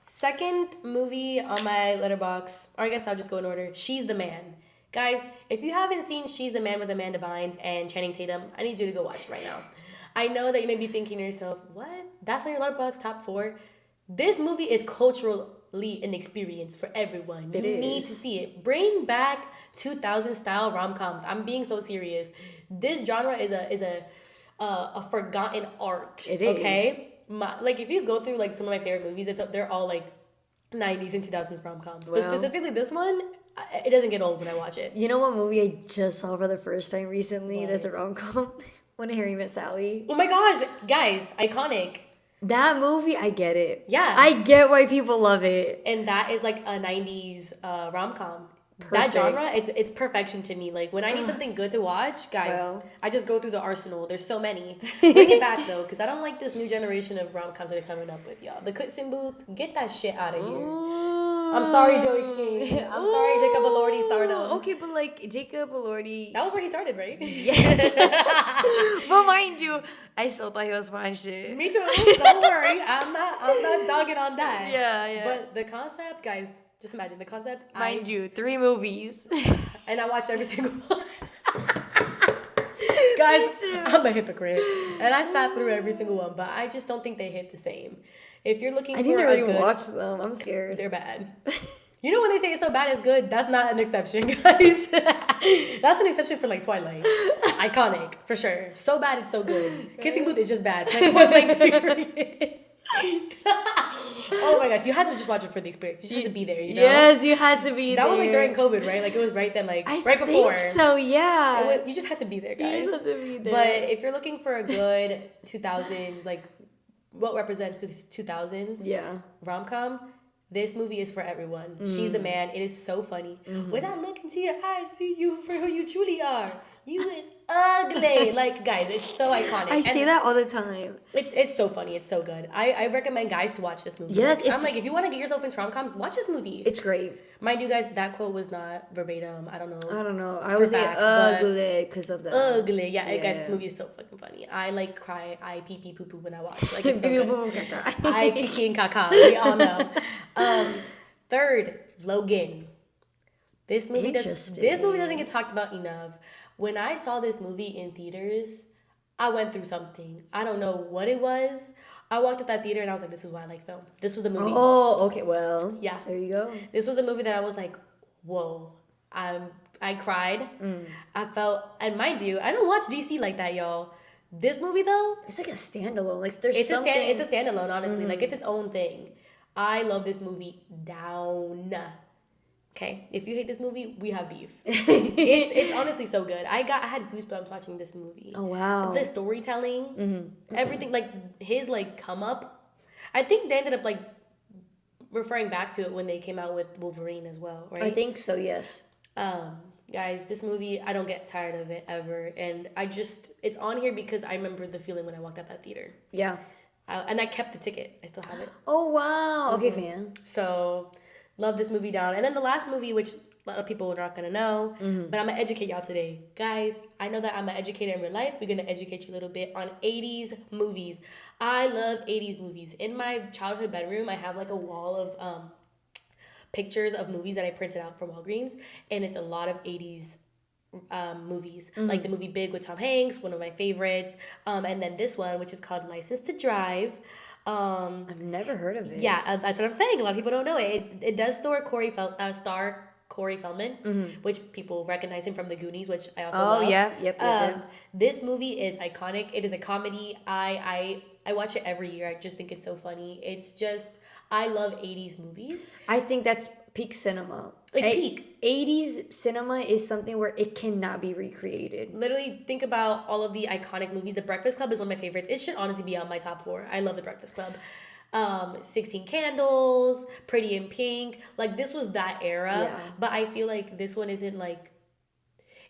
Second movie on my Letterboxd, or I guess I'll just go in order, She's the Man. Guys, if you haven't seen She's the Man with Amanda Bynes and Channing Tatum, I need you to go watch it right now. I know that you may be thinking to yourself, what? That's on your Letterboxd top 4? This movie is culturally an experience for everyone. You need to see it. Bring back 2000 style rom-coms. I'm being so serious. This genre is a forgotten art.
It is.
Okay? Like if you go through like some of my favorite movies, they're all like 90s and 2000s rom-coms. But specifically this one, it doesn't get old when I watch it.
You know what movie I just saw for the first time recently?
What?
That's a rom-com. When Harry Met Sally.
Oh my gosh, guys, iconic.
That movie, I get it.
Yeah.
I get why people love it.
And that is like a 90s rom-com.
Perfect.
That genre, it's perfection to me. Like when I need something good to watch, guys,
Well.
I just go through the arsenal. There's so many. Bring it back though, because I don't like this new generation of rom-coms that are coming up with, y'all. The Kutsin Booth, get that shit out of here. I'm sorry, Joey King. I'm sorry, Jacob Elordi stardom.
Okay, but like Jacob Elordi.
That was where he started, right?
Yeah. But mind you, I still thought he was fine shit.
Me too. Don't worry. I'm not dogging on that.
Yeah.
But the concept, guys, just imagine the concept.
Mind you, 3 movies.
And I watched every single one. Guys, I'm a hypocrite. And I sat through every single one, but I just don't think they hit the same. If you're looking for
I need to
a
really
good,
watch them. I'm scared.
They're bad. You know when they say it's so bad it's good? That's not an exception, guys. That's an exception for like Twilight. Iconic, for sure. So bad it's so good. Kissing Booth is just bad. Like, point blank period. Oh my gosh, you had to just watch it for the experience. You just had to be there, you know?
Yes, you had to be there.
That was like during COVID, right? Like it was right then, like right
I
before.
think so, yeah.
You just had to be there, guys.
You just had to be there.
But if you're looking for a good 2000s, like what represents the 2000s
Yeah.
rom-com, This movie is for everyone. She's the man. It is so funny. When I look into your eyes, see you for who you truly are. You is ugly. Like, guys, it's so iconic.
I say that all the time.
It's so funny. It's so good. I recommend guys to watch this movie.
Yes,
I'm like, if you want to get yourself into rom-coms, watch this movie.
It's great.
Mind you, guys, that quote was not verbatim. I don't know.
I would say ugly because of that.
Ugly. Yeah, guys, this movie is so fucking funny. I like cry. I pee pee poo poo when I watch. Like, it's so good. I pee pee and caca. We all know. Third, Logan. This movie doesn't get talked about enough. When I saw this movie in theaters, I went through something. I don't know what it was. I walked up that theater and I was like, this is why I like film. This was the movie.
Oh, okay. Well,
yeah.
There you go.
This was the movie that I was like, whoa. I cried. I felt, and mind you, I don't watch DC like that, y'all. This movie though,
it's like a standalone. Like
it's a standalone, honestly. Like it's its own thing. I love this movie down. Okay, if you hate this movie, we have beef. It's honestly so good. I had goosebumps watching this movie.
Oh wow!
The storytelling, everything, like his like come up. I think they ended up like referring back to it when they came out with Wolverine as well, right?
I think so. Yes.
Guys, this movie, I don't get tired of it ever, and it's on here because I remember the feeling when I walked out that theater. Yeah. And I kept the ticket. I still have it.
Oh wow! Okay, fan.
So. Love this movie down. And then the last movie, which a lot of people are not going to know, but I'm going to educate y'all today. Guys, I know that I'm an educator in real life. We're going to educate you a little bit on 80s movies. I love 80s movies. In my childhood bedroom, I have like a wall of pictures of movies that I printed out from Walgreens. And it's a lot of 80s movies. Like the movie Big with Tom Hanks, one of my favorites. And then this one, which is called License to Drive.
I've never heard of it.
Yeah, that's what I'm saying. A lot of people don't know it. It does star Corey Feldman, which people recognize him from The Goonies, which I also love. Oh, yeah. Yep. This movie is iconic. It is a comedy. I watch it every year. I just think it's so funny. It's just, I love 80s movies.
I think that's peak cinema.
It's peak.
80s cinema is something where it cannot be recreated.
Literally, think about all of the iconic movies. The Breakfast Club is one of my favorites. It should honestly be on my top 4. I love The Breakfast Club. 16 Candles, Pretty in Pink. Like, this was that era. Yeah. But I feel like this one isn't like,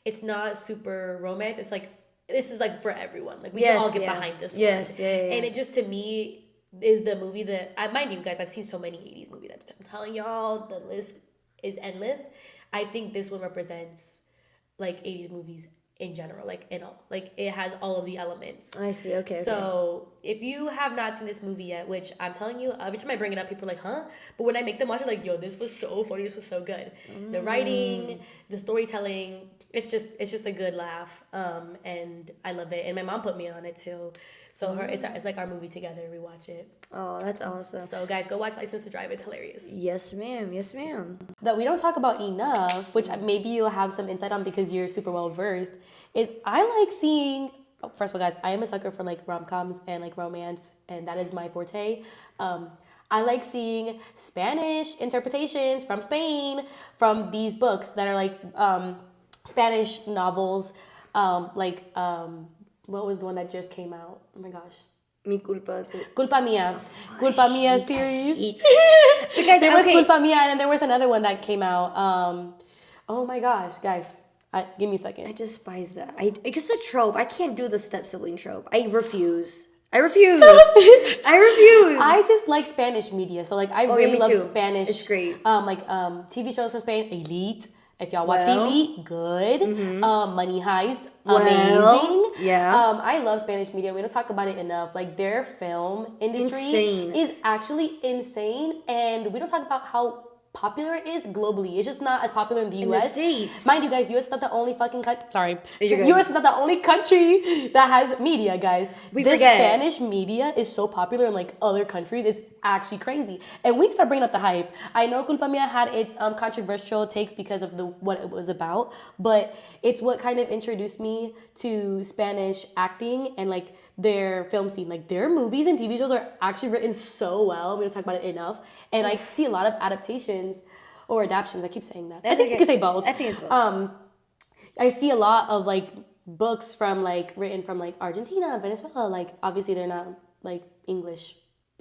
it's not super romance. It's like, this is like for everyone. Like, we can all get behind this one. Yes, yeah. And it just, to me, is the movie that, mind you guys, I've seen so many 80s movies. I'm telling y'all, the list is endless. I think this one represents like 80s movies in general, like in all, like it has all of the elements. I see. Okay. So if you have not seen this movie yet, which I'm telling you, every time I bring it up, people are like, huh? But when I make them watch it, like, yo, this was so funny. This was so good. The writing, the storytelling, it's just a good laugh. And I love it. And my mom put me on it too. So it's like our movie together. We watch it.
Oh, that's awesome.
So guys, go watch License to Drive. It's hilarious.
Yes, ma'am. Yes, ma'am.
That we don't talk about enough, which maybe you'll have some insight on because you're super well versed, is I like seeing, first of all, guys, I am a sucker for like rom-coms and like romance, and that is my forte. I like seeing Spanish interpretations from Spain, from these books that are like Spanish novels, what was the one that just came out? Oh my gosh.
Mi culpa.
Culpa Mia. Culpa Mia series.
Because
there was Culpa Mia, and then there was another one that came out. Oh my gosh, guys. Give me a second.
I despise that. It's a trope. I can't do the step-sibling trope. I refuse. I refuse.
I just like Spanish media. So like I really love Spanish.
It's great.
TV shows from Spain. Elite. If y'all watched Elite, good. Money Heist, amazing. Yeah. I love Spanish media. We don't talk about it enough. Like, their film industry is actually insane. And we don't talk about how popular it is globally. It's just not as popular in the US.
In the States.
Mind you, guys, US is not the only fucking country. Sorry. US is not the only country that has media, guys. This Spanish media is so popular in like other countries. It's actually crazy. And we start bringing up the hype. I know Culpa Mia had its controversial takes because of what it was about, but it's what kind of introduced me to Spanish acting and like their film scene. Like, their movies and TV shows are actually written so well. We don't talk about it enough. And I see a lot of adaptations or adaptions. I keep saying that. I think you can say both.
I think it's both.
I see a lot of like books from like written from like Argentina, Venezuela. Like, obviously they're not like English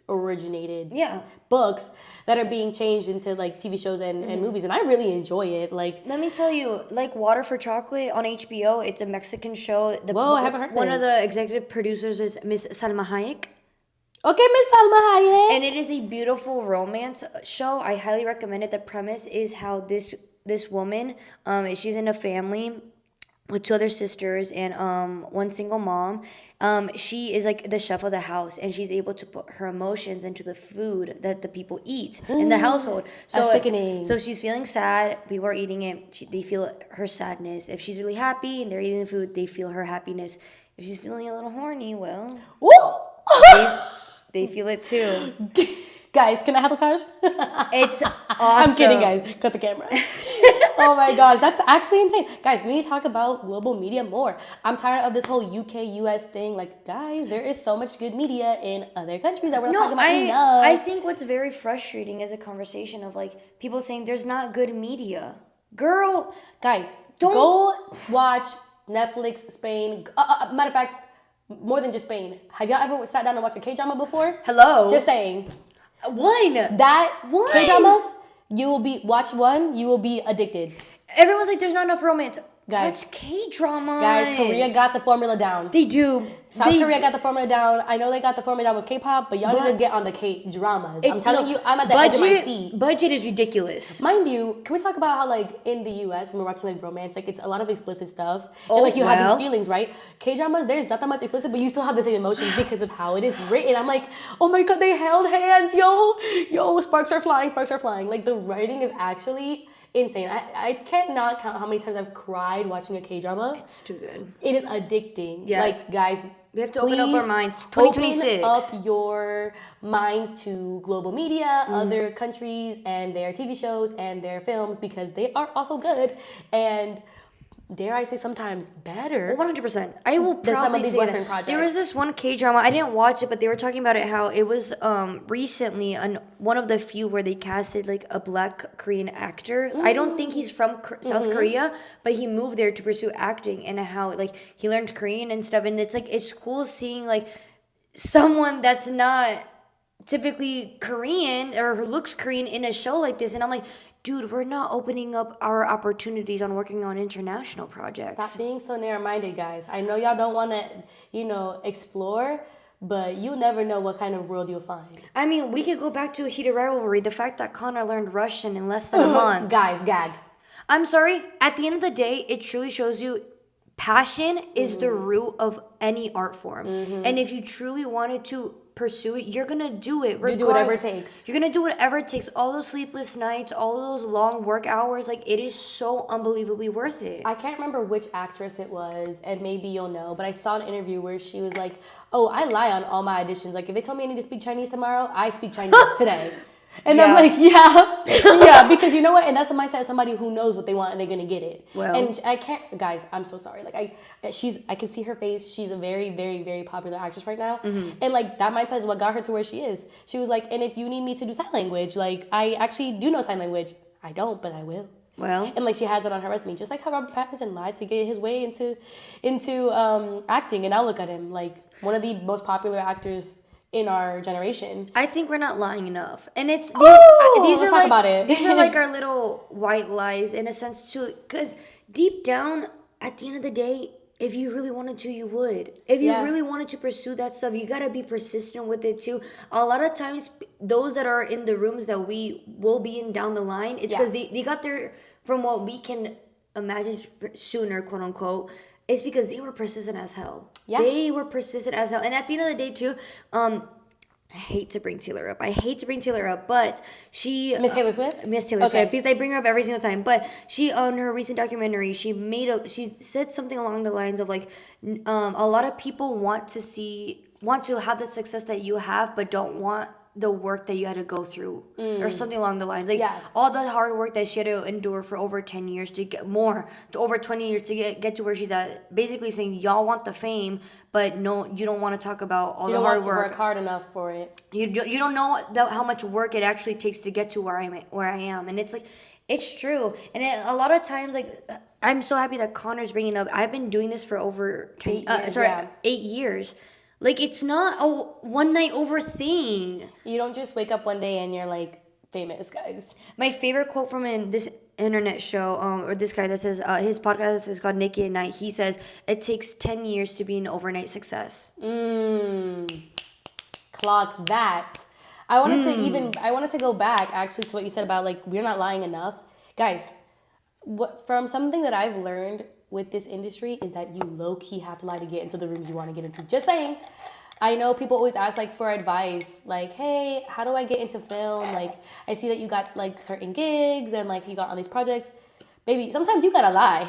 originated
Yeah.
books that are being changed into like TV shows and movies, and I really enjoy it. Like,
Let me tell you, like Water for Chocolate on HBO, it's a Mexican show.
Whoa, I haven't heard
One of
this.
the executive producers is Miss Salma Hayek.
okay, Miss Salma Hayek.
And it is a beautiful romance show. I highly recommend it. The premise is how this woman, she's in a family with two other sisters and one single mom. She is like the chef of the house, and she's able to put her emotions into the food that the people eat in the household. So
That's sickening.
so she's feeling sad. People are eating it. They feel her sadness. If she's really happy and they're eating the food, they feel her happiness. If she's feeling a little horny, well, they feel it too.
Guys, can I have those powers?
It's awesome.
I'm kidding, guys. Cut the camera. Oh my gosh, that's actually insane. Guys, we need to talk about global media more. I'm tired of this whole UK-US thing. Like, guys, there is so much good media in other countries that we're not talking about enough.
I think what's very frustrating is a conversation of like people saying there's not good media. Girl,
Guys,
Don't-
go watch Netflix Spain. Matter of fact, more than just Spain. Have y'all ever sat down and watched a K-drama before?
hello.
Just saying.
one.
That
One.
K-dramas, watch one, you will be addicted.
Everyone's like, there's not enough romance.
Guys.
Watch K-dramas.
Guys, Korea got the formula down.
They do.
South Korea got the formula down. I know they got the formula down with K-pop, but y'all need to get on the K-dramas. I'm telling you, I'm at the edge of my seat.
Budget is ridiculous.
Mind you, can we talk about how like in the US when we're watching like romance, like it's a lot of explicit stuff.
Oh,
and like you have
well.
these feelings, right? K-dramas, there's not that much explicit, but you still have the same emotions because of how it is written. I'm like, oh my god, they held hands, yo, sparks are flying. Like the writing is actually insane. I cannot count how many times I've cried watching a K-drama.
It's too good.
It is addicting.
Yeah.
Like, guys,
We have to open up our
please
minds. 2026.
Open up your minds to global media, other countries, and their TV shows and their films because they are also good and, dare I say, sometimes better.
100%. I will
Than some of
proudly
these
say
Western
that.
projects.
There was this one K-drama. I didn't watch it, but they were talking about it how it was recently one of the few where they casted like a black Korean actor. I don't think he's from South Korea, but he moved there to pursue acting and how like he learned Korean and stuff. And it's like it's cool seeing like someone that's not typically Korean or who looks Korean in a show like this. And I'm like, dude, we're not opening up our opportunities on working on international projects.
Stop being so narrow-minded, guys. I know y'all don't want to, explore, but you never know what kind of world you'll find.
I mean, we could go back to a heated rivalry. The fact that Connor learned Russian in less than a month.
Guys, gagged.
I'm sorry. At the end of the day, it truly shows you passion is the root of any art form. And if you truly wanted to pursue it, you're gonna do it.
You do whatever it takes.
You're gonna do whatever it takes. All those sleepless nights, all those long work hours, like it is so unbelievably worth it.
I can't remember which actress it was, and maybe you'll know, but I saw an interview where she was like, oh, I lie on all my auditions. Like, if they told me I need to speak Chinese tomorrow, I speak Chinese today. And I'm like, yeah, because you know what? And that's the mindset of somebody who knows what they want and they're gonna get it.
Well.
And I can't, guys, I'm so sorry. Like, I can see her face. She's a very, very, very popular actress right now. And like, that mindset is what got her to where she is. She was like, and if you need me to do sign language, like, I actually do know sign language. I don't, but I will.
Well,
And like she has it on her resume, just like how Robert Pattinson lied to get his way into acting, and now look at him, like one of the most popular actors in our generation.
I think we're not lying enough, and it's these
let's
are
talk
like
about it.
these are like our little white lies in a sense too. Because deep down, at the end of the day, if you really wanted to, you would. If you
Yeah.
really wanted to pursue that stuff, you gotta be persistent with it too. A lot of times, those that are in the rooms that we will be in down the line, it's because they got there from what we can imagine sooner, quote unquote. It's because they were persistent as hell.
Yeah.
They were persistent as hell. And at the end of the day, too, I hate to bring Taylor up. But she...
Miss Taylor Swift?
Miss Taylor Swift. Because I bring her up every single time. But she, on her recent documentary, she said something along the lines of, like, a lot of people want to have the success that you have, but don't want the work that you had to go through or something along the lines, like all the hard work that she had to endure for over 10 years to get to over 20 years to get to where she's at, basically saying y'all want the fame, but no, you don't want to talk about all the hard work.
You don't want to work hard enough for it.
You don't know how much work it actually takes to get to where I am, and it's like, it's true. And a lot of times, like, I'm so happy that Connor's bringing up, I've been doing this for over 8 years. Like, it's not a one night over thing.
You don't just wake up one day and you're like famous, guys.
My favorite quote from this internet show, or this guy that says, his podcast is called Nikki at Night. He says, it takes 10 years to be an overnight success.
Clock that. I wanted to go back actually to what you said about like, we're not lying enough. Guys, from something that I've learned with this industry is that you low-key have to lie to get into the rooms you want to get into. Just saying. I know people always ask like for advice, like, hey, how do I get into film? Like, I see that you got like certain gigs and like you got all these projects. Baby, sometimes you gotta lie.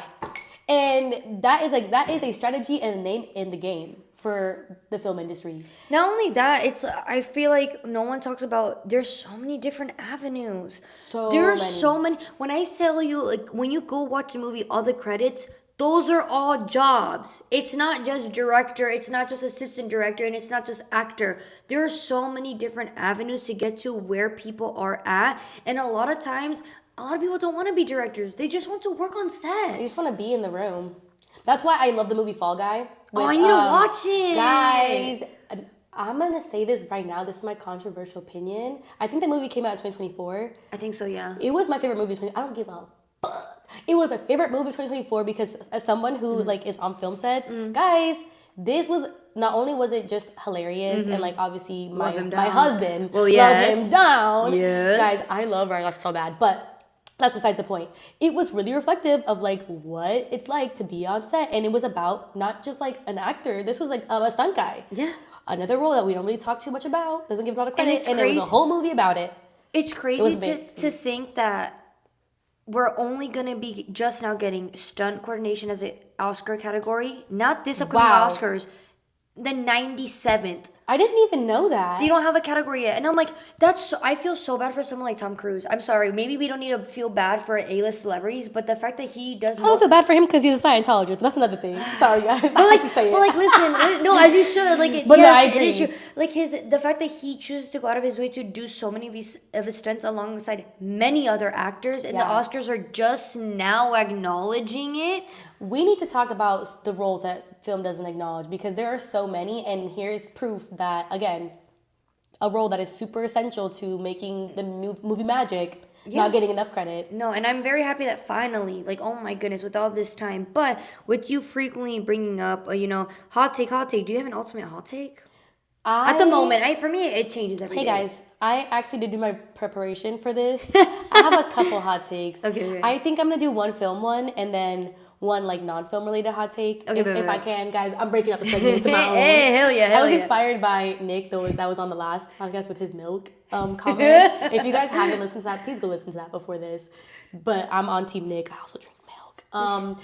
And that is a strategy and a name in the game for the film industry.
Not only that, I feel like no one talks about, there's so many different avenues. So many. When I tell you, like, when you go watch a movie, all the credits, those are all jobs. It's not just director, it's not just assistant director, and it's not just actor. There are so many different avenues to get to where people are at. And a lot of times, a lot of people don't want to be directors. They just want to work on set.
They just want to be in the room. That's why I love the movie Fall Guy.
I need to watch it.
Guys, I'm going to say this right now. This is my controversial opinion. I think the movie came out in 2024.
I think so, yeah.
It was my favorite movie. I don't give a fuck. It was my favorite movie of 2024 because as someone who like is on film sets, guys, this was not only was it just hilarious and like obviously my husband loved him down.
Yes.
Guys, I love Ryan Gosling so bad, but that's besides the point. It was really reflective of like what it's like to be on set, and it was about not just like an actor. This was like a stunt guy.
Yeah.
Another role that we don't really talk too much about, doesn't give a lot of credit, and
there
was a whole movie about it.
It's crazy to think that we're only going to be just now getting stunt coordination as an Oscar category. Not this upcoming Oscars. The 97th.
I didn't even know that.
They don't have a category yet. And I'm like, I feel so bad for someone like Tom Cruise. I'm sorry. Maybe we don't need to feel bad for A-list celebrities, but the fact that he does
I don't feel bad for him because he's a Scientologist. That's another thing. Sorry, guys.
Listen, no, as you should. Like,
but
yes, it is true. Like, the fact that he chooses to go out of his way to do so many of his stunts alongside many other actors, and the Oscars are just now acknowledging it.
We need to talk about the roles that film doesn't acknowledge because there are so many, and here's proof that, again, a role that is super essential to making the movie magic, not getting enough credit.
No, and I'm very happy that finally, like, oh my goodness, with all this time, but with you frequently bringing up, hot take, do you have an ultimate hot take? At the moment, for me, it changes every day.
Hey guys, I actually did do my preparation for this. I have a couple hot takes.
Okay.
I think I'm gonna do one film one and then one like non-film related hot take.
Okay,
if I can, guys, I'm breaking up the segment into my own.
Hey, hell yeah,
I was inspired by Nick, that was on the last podcast with his milk comment. If you guys haven't listened to that, please go listen to that before this. But I'm on Team Nick. I also drink milk.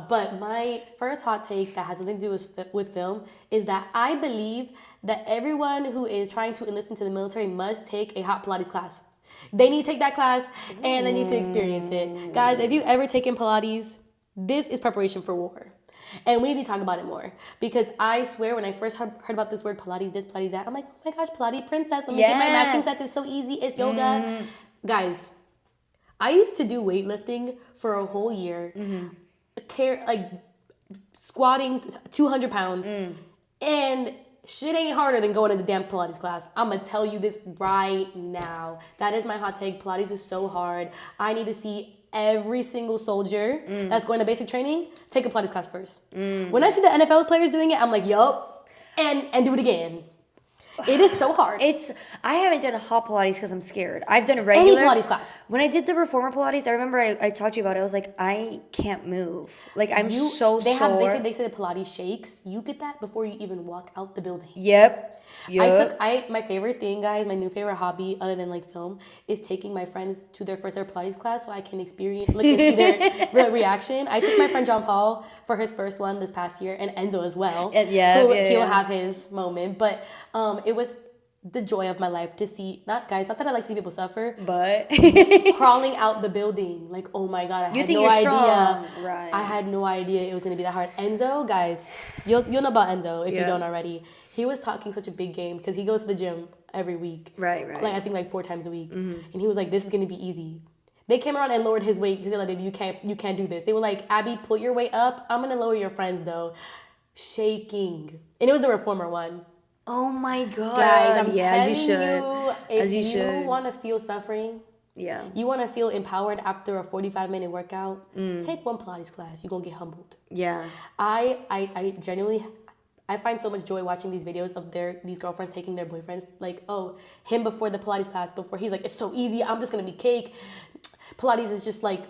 But my first hot take that has nothing to do with film is that I believe that everyone who is trying to enlist into the military must take a hot Pilates class. They need to take that class and they need to experience it. Guys, if you've ever taken Pilates, this is preparation for war. And we need to talk about it more. Because I swear, when I first heard about this word Pilates, this, Pilates, that, I'm like, oh my gosh, Pilates princess. Let me get my matching sets. It's so easy. It's yoga. Guys, I used to do weightlifting for a whole year. Squatting 200 pounds. And shit ain't harder than going to the damn Pilates class. I'm going to tell you this right now. That is my hot take. Pilates is so hard. I need to see every single soldier that's going to basic training take a Pilates class first. When I see the NFL players doing it, I'm like, yup, and do it again. It is so hard.
I haven't done a hot Pilates because I'm scared. I've done a regular
Any Pilates class.
When I did the reformer Pilates, I remember I talked to you about it. I was like, I can't move. Like, I'm so sore.
They say the Pilates shakes. You get that before you even walk out the building.
Yep.
My favorite thing, guys, my new favorite hobby other than like film is taking my friends to their first ever Pilates class so I can experience, and see their reaction. I took my friend John Paul for his first one this past year, and Enzo as well. He'll have his moment, but it was the joy of my life to see, not that I like to see people suffer,
but
crawling out the building. Like, oh my God, I had no idea. Strong. Right. I had no idea it was going to be that hard. Enzo, guys, you'll know about Enzo if you don't already. He was talking such a big game because he goes to the gym every week. Right. Like, I think like 4 times a week. And he was like, this is going to be easy. They came around and lowered his weight because they're like, baby, you can't do this. They were like, Abby, put your weight up. I'm going to lower your friends though. shaking. And it was the reformer one.
Oh my God.
Guys, I'm
yeah,
telling
as you should.
if
As you
you
should.
want to feel suffering,
Yeah.
you want to feel empowered after a 45-minute workout, take one Pilates class. You're going to get humbled.
Yeah.
I genuinely, I find so much joy watching these videos of these girlfriends taking their boyfriends, like, oh, him before the Pilates class, before he's like, it's so easy, I'm just going to be cake. Pilates is just like,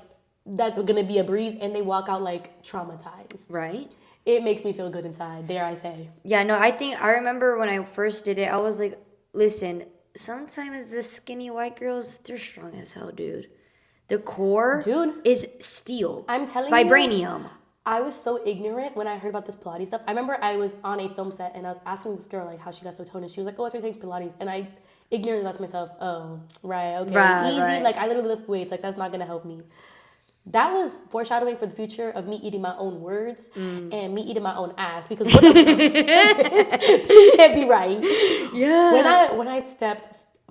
that's going to be a breeze. And they walk out like traumatized.
Right.
It makes me feel good inside, dare I say.
Yeah, no, I remember when I first did it, I was like, listen, sometimes the skinny white girls, they're strong as hell, dude. The core is steel.
I'm telling
Vibranium.
I was so ignorant when I heard about this Pilates stuff. I remember I was on a film set and I was asking this girl like how she got so toned, and she was like, "Oh, I started taking Pilates," and I ignorantly thought to myself, "Oh, right, okay, easy."
Right.
Like I literally lift weights. Like that's not gonna help me. That was foreshadowing for the future of me eating my own words and me eating my own ass, because what this can't be right.
Yeah.
When I stepped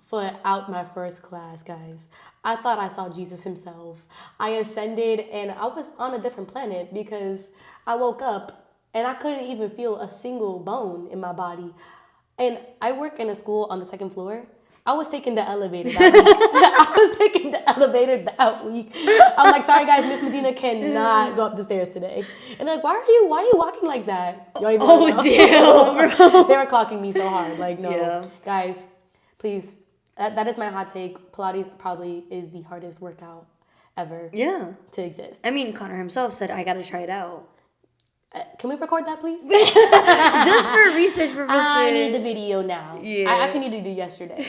foot out my first class, guys, I thought I saw Jesus himself. I ascended and I was on a different planet, because I woke up and I couldn't even feel a single bone in my body. And I work in a school on the second floor. I was taking the elevator that week. I'm like, sorry guys, Miss Medina cannot go up the stairs today. And they're like, why are you walking like that? You don't even know.
Damn, bro.
They were clocking me so hard. Like, no.
Yeah.
Guys, please. That is my hot take. Pilates probably is the hardest workout ever to exist.
I mean, Connor himself said, I gotta try it out.
Can we record that, please?
Just for research purposes.
I need the video now.
Yeah.
I actually need to do yesterday.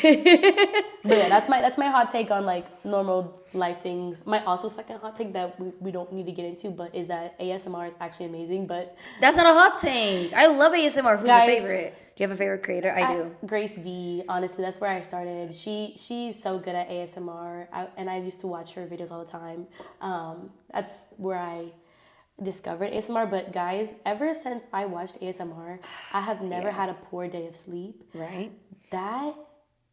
But yeah, that's my hot take on like normal life things. My also second hot take that we don't need to get into, but is that ASMR is actually amazing. But
that's not a hot take. I love ASMR. Who's your favorite? Do you have a favorite creator? I do.
Grace V. Honestly, that's where I started. She's so good at ASMR, and I used to watch her videos all the time. That's where I discovered ASMR. But guys, ever since I watched ASMR, I have never had a poor day of sleep.
Right.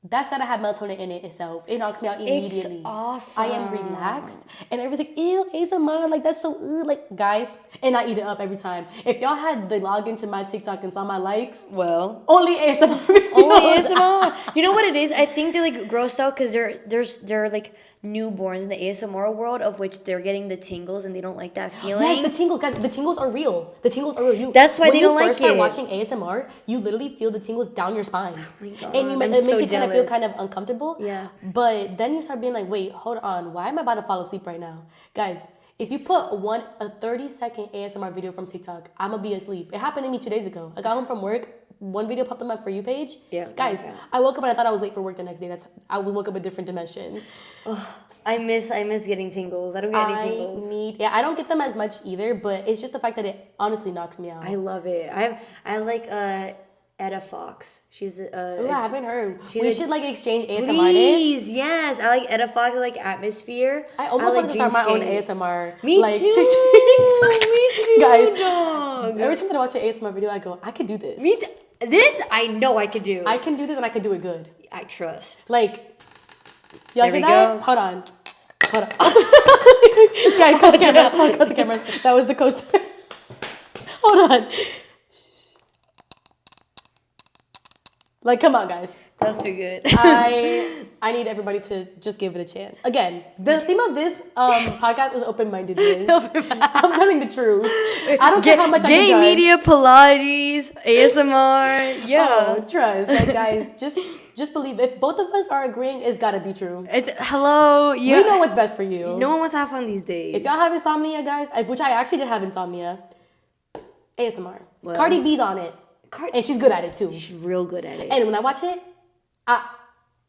That's gotta have melatonin in it itself. It knocks me out immediately.
It's awesome.
I am relaxed, and everybody's like, ew, ASMR, like that's so like, guys, and I eat it up every time. If y'all had the login to my TikTok and saw my likes,
well,
only ASMR videos.
only ASMR. You know what it is? I think they're like grossed out because they're like newborns in the ASMR world, of which they're getting the tingles and they don't like that feeling.
Yes, the tingles, guys. The tingles are real. The tingles are real.
That's why they don't like it.
When you first start watching ASMR, you literally feel the tingles down your spine.
Oh my God,
and it makes you kind of feel kind of uncomfortable.
Yeah.
But then you start being like, wait, hold on. Why am I about to fall asleep right now? Guys, if you put a 30-second ASMR video from TikTok, I'm going to be asleep. It happened to me 2 days ago. I got home from work. One video popped on my For You page.
Yeah.
Guys, I woke up and I thought I was late for work the next day. I woke up a different dimension.
Oh, I miss getting tingles. I don't get any tingles.
I don't get them as much either, but it's just the fact that it honestly knocks me out.
I love it. I like Etta Fox. She's
I haven't heard.
We
should like exchange ASMR artists.
Please, yes. I like Etta Fox. I like Atmosphere.
I almost want to start my own ASMR.
Me
like,
too. Me too,
guys.
dog.
Every time that I watch an ASMR video, I go, I could do this.
This I know I could do.
I can do this, and I can do it good.
I trust.
Like, y'all
there
hear
we
that?
go.
Hold on. Guys, cut the cameras. Cut the cameras. That was the coaster. Hold on. Like, come on, guys.
That's too good.
I need everybody to just give it a chance. Again, the theme of this podcast is open-mindedness. I'm telling the truth. I don't care how much I can judge.
Gay media, Pilates, ASMR. Yeah.
Oh, trust. Like, guys, just believe. If both of us are agreeing, it's gotta be true.
It's hello. Yeah.
We know what's best for you.
No one wants to have fun these days.
If y'all have insomnia, guys, which I actually did have insomnia, ASMR.
Well,
Cardi B's on it. And she's good at it too.
She's real good at it.
And when I watch it, I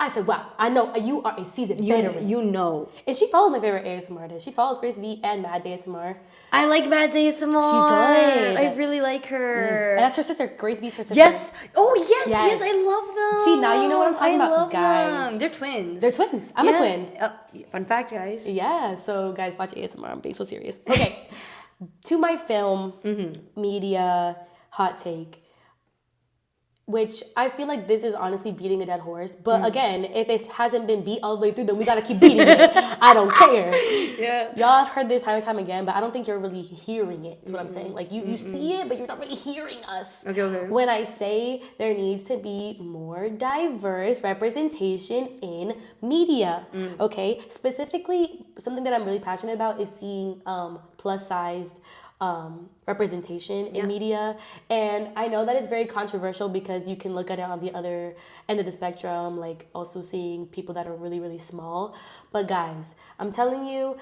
said, wow, I know you are a seasoned veteran.
You know.
And she follows my favorite ASMR artist. She follows Grace V and Mads ASMR.
I like Mads ASMR. She's
good.
I really like her.
And that's her sister. Grace V's her sister.
Yes. Oh, yes. I love them.
See, now you know what I'm talking about,
love
guys.
them. They're twins.
They're twins. I'm a twin.
Fun fact, guys.
Yeah. So, guys, watch ASMR. I'm being so serious. Okay. To my film, media, hot take. which I feel like this is honestly beating a dead horse. But again, if it hasn't been beat all the way through, then we gotta keep beating it. I don't care.
Yeah.
Y'all have heard this time and time again, but I don't think you're really hearing it. Is what I'm saying. Like you see it, but you're not really hearing us.
Okay.
When I say there needs to be more diverse representation in media, okay? Specifically, something that I'm really passionate about is seeing plus-sized representation in media. And I know that it's very controversial because you can look at it on the other end of the spectrum, like also seeing people that are really, really small. But guys, I'm telling you,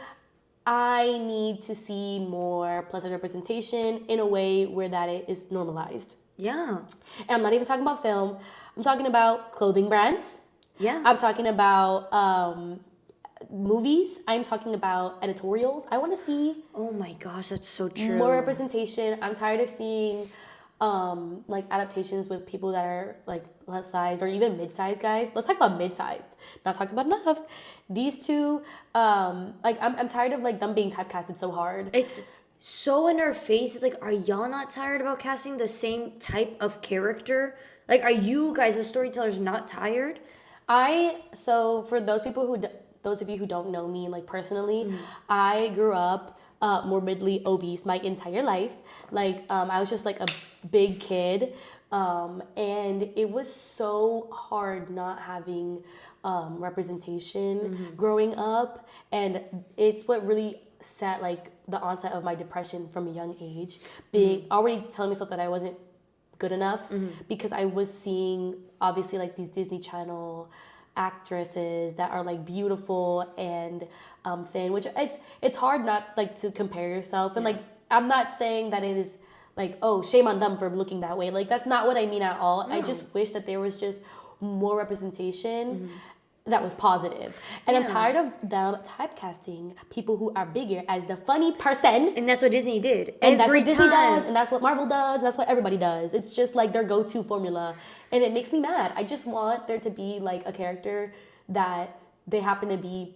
I need to see more plus-size representation in a way where that it is normalized.
Yeah.
And I'm not even talking about film. I'm talking about clothing brands.
Yeah.
I'm talking about movies. I'm talking about editorials. I want to see
Oh my gosh, that's so true.
more representation. I'm tired of seeing like adaptations with people that are like plus sized or even mid-sized guys. Let's talk about mid-sized. Not talking about enough. These two, like I'm tired of like them being typecasted so hard.
It's so in our face. It's like, are y'all not tired about casting the same type of character? Like, are you guys, as storytellers, not tired?
So for those people those of you who don't know me like personally, I grew up morbidly obese my entire life. Like I was just like a big kid, and it was so hard not having representation growing up, and it's what really set like the onset of my depression from a young age, being already telling myself that I wasn't good enough because I was seeing obviously like these Disney Channel actresses that are like beautiful and thin, which it's hard not like to compare yourself, and like I'm not saying that it is like, oh, shame on them for looking that way. Like that's not what I mean at all. No. I just wish that there was just more representation that was positive. And I'm tired of them typecasting people who are bigger as the funny person.
And that's what Disney did.
And that's what Disney does, and that's what Marvel does, and that's what everybody does. It's just like their go-to formula. And it makes me mad. I just want there to be like a character that they happen to be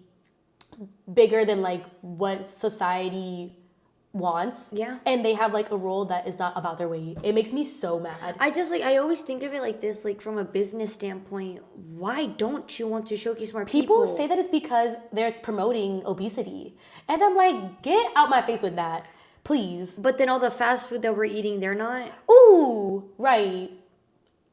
bigger than like what society wants.
Yeah.
And they have like a role that is not about their weight. It makes me so mad.
I always think of it like this, like from a business standpoint, why don't you want to showcase more people?
People say that it's because it's promoting obesity. And I'm like, get out my face with that, please.
But then all the fast food that we're eating, they're not.
Ooh, right.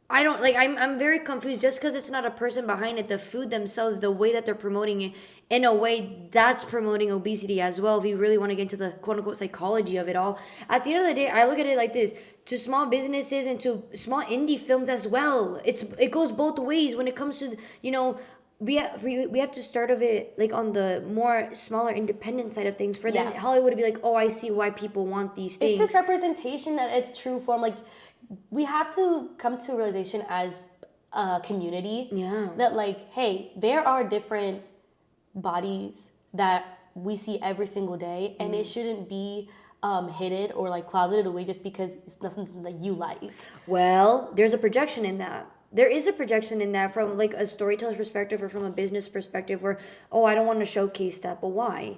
I don't like. I'm very confused just because it's not a person behind it. The food themselves, the way that they're promoting it, in a way, that's promoting obesity as well. If you really want to get into the quote unquote psychology of it all, at the end of the day, I look at it like this: to small businesses and to small indie films as well. It goes both ways when it comes to we have to start of it like on the more smaller independent side of things for then Hollywood to be like, oh, I see why people want these things.
It's just representation at its true form. Like we have to come to a realization as a community that like, hey, there are different bodies that we see every single day, and it shouldn't be hidden or like closeted away just because it's not something that you like.
Well, there's a projection in that. There is a projection in that from like a storyteller's perspective or from a business perspective where, oh, I don't want to showcase that, but why?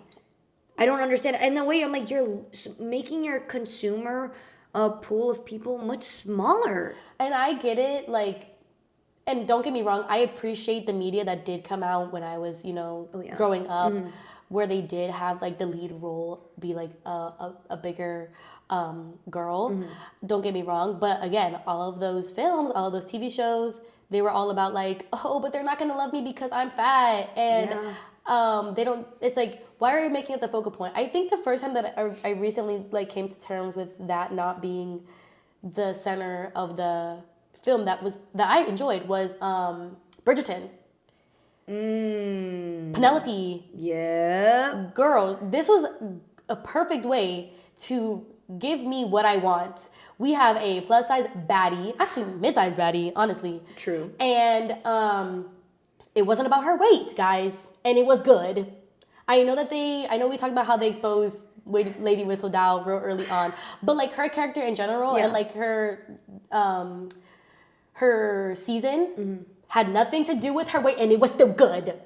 I don't understand. And the way I'm like, you're making your consumer pool of people much smaller.
And I get it, like, and don't get me wrong, I appreciate the media that did come out when I was, growing up, where they did have like the lead role be like a bigger girl. Don't get me wrong, but again, all of those films, all of those TV shows, they were all about like, oh, but they're not gonna love me because I'm fat, and they don't. It's like, why are you making it the focal point? I think the first time that I recently like came to terms with that not being the center of the film that I enjoyed was Bridgerton. Penelope.
Yeah.
Girl, this was a perfect way to give me what I want. We have a plus size baddie, actually mid-size baddie, honestly.
True.
And it wasn't about her weight, guys, and it was good. I know we talked about how they exposed Lady Whistledown real early on, but like her character in general and like her season had nothing to do with her weight, and it was still good,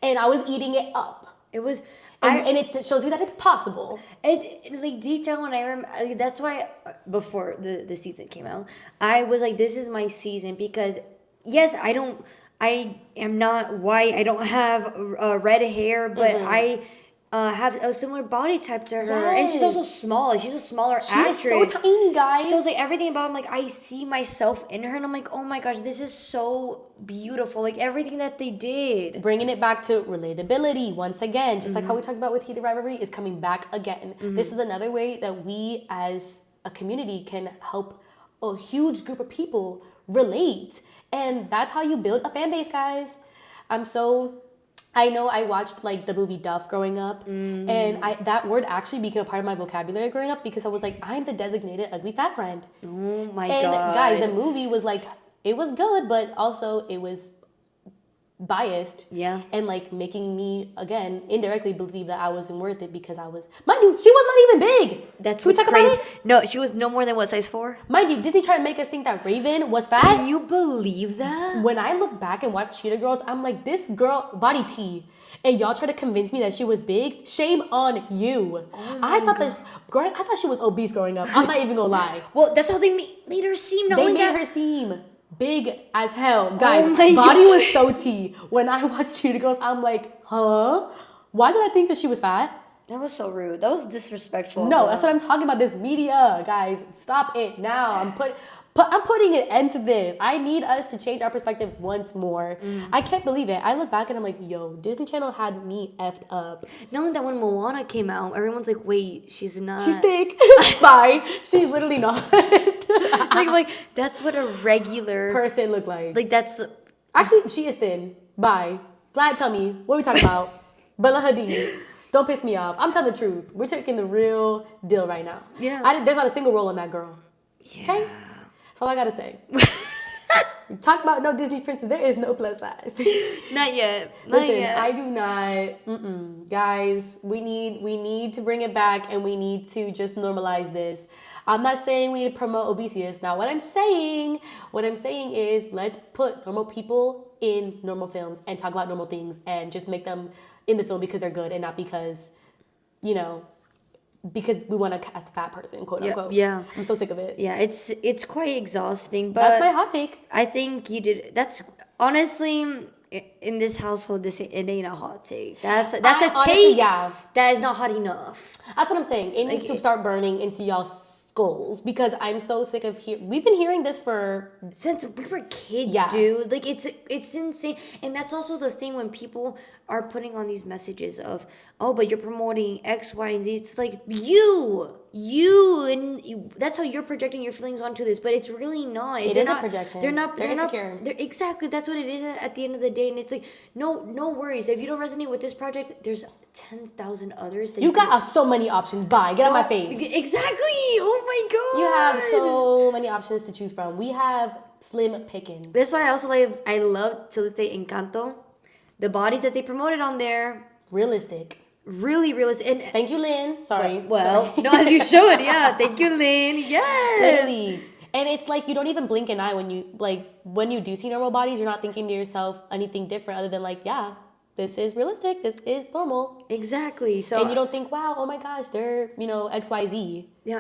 and I was eating it up.
It was,
And it shows you that it's possible.
like deep down when I remember, that's why before the season came out, I was like, this is my season because, yes, I am not white, I don't have red hair, but I have a similar body type to her, and she's also small. Like, she's a smaller actress.
She is so tiny, guys.
So it's like everything about I'm like I see myself in her, and I'm like, oh my gosh, this is so beautiful. Like everything that they did,
bringing it back to relatability once again, just like how we talked about with Heated Rivalry, is coming back again. This is another way that we as a community can help a huge group of people relate, and that's how you build a fan base, guys. I know I watched like the movie Duff growing up, and that word actually became a part of my vocabulary growing up because I was like, I'm the designated ugly fat friend.
Oh my
god!
And
guys, the movie was like, it was good, but also it was biased.
Yeah.
And like making me again indirectly believe that I wasn't worth it because I was, mind you, she was not even big.
That's
Can we
what's
talk about
crazy.
it?
No, she was no more than what, size 4?
Mind you, Disney tried to make us think that Raven was fat.
Can you believe that?
When I look back and watch Cheetah Girls, I'm like, this girl body T. And y'all try to convince me that she was big. Shame on you. I thought she was obese growing up. I'm not even gonna lie.
Well, that's how they made her seem.
They made her seem big as hell, guys.
Oh my
body
God.
was so T. When I watch Cheetah Girls, I'm like, huh? Why did I think that she was fat?
That was so rude. That was disrespectful.
No, that's what I'm talking about. This media, guys. Stop it now. I'm putting an end to this. I need us to change our perspective once more. I can't believe it. I look back and I'm like, yo, Disney Channel had me effed up.
Not only that, when Moana came out, everyone's like, wait, she's not.
She's thick. Bye. She's literally not.
like that's what a regular
person look like.
Like that's.
Actually, she is thin. Bye. Flat tummy. What are we talking about? Bella Hadid. Don't piss me off. I'm telling the truth. We're taking the real deal right now.
Yeah.
There's not a single role on that girl.
Yeah.
Okay? That's all I gotta say. Talk about no Disney princess. There is no plus size.
Not yet.
Listen, I do not. Guys, we need to bring it back, and we need to just normalize this. I'm not saying we need to promote obesity. That's not what I'm saying. What I'm saying is let's put normal people in normal films and talk about normal things and just make them in the film because they're good and not because, because we want to cast a fat person, quote unquote.
Yeah.
I'm so sick of it.
Yeah, it's quite exhausting, but
that's my hot take.
I think you did. That's honestly in this household. It ain't a hot take. That's a take.
Yeah,
that is not hot enough.
That's what I'm saying. It needs to start burning into y'all's skulls because I'm so sick of we've been hearing this
since we were kids, dude. Like it's insane, and that's also the thing when people are putting on these messages of, oh, but you're promoting X, Y, and Z. It's like that's how you're projecting your feelings onto this, but it's really not.
It is a projection.
They're
insecure.
Exactly, that's what it is at the end of the day, and it's like no worries. If you don't resonate with this project, there's 10,000 others. That
you got so many options. Bye, get out my face.
Exactly. Oh my god.
You have so many options to choose from. We have slim pickings.
That's why I love to this day Encanto. The bodies that they promoted on there.
Realistic.
Really realistic. And
thank you, Lynn. Sorry.
Well, no, as you should. Yeah. Thank you, Lynn. Yes.
Literally. And it's like you don't even blink an eye when you do see normal bodies. You're not thinking to yourself anything different other than like, yeah, this is realistic. This is normal.
Exactly. So
and you don't think, wow, oh my gosh, they're XYZ.
Yeah,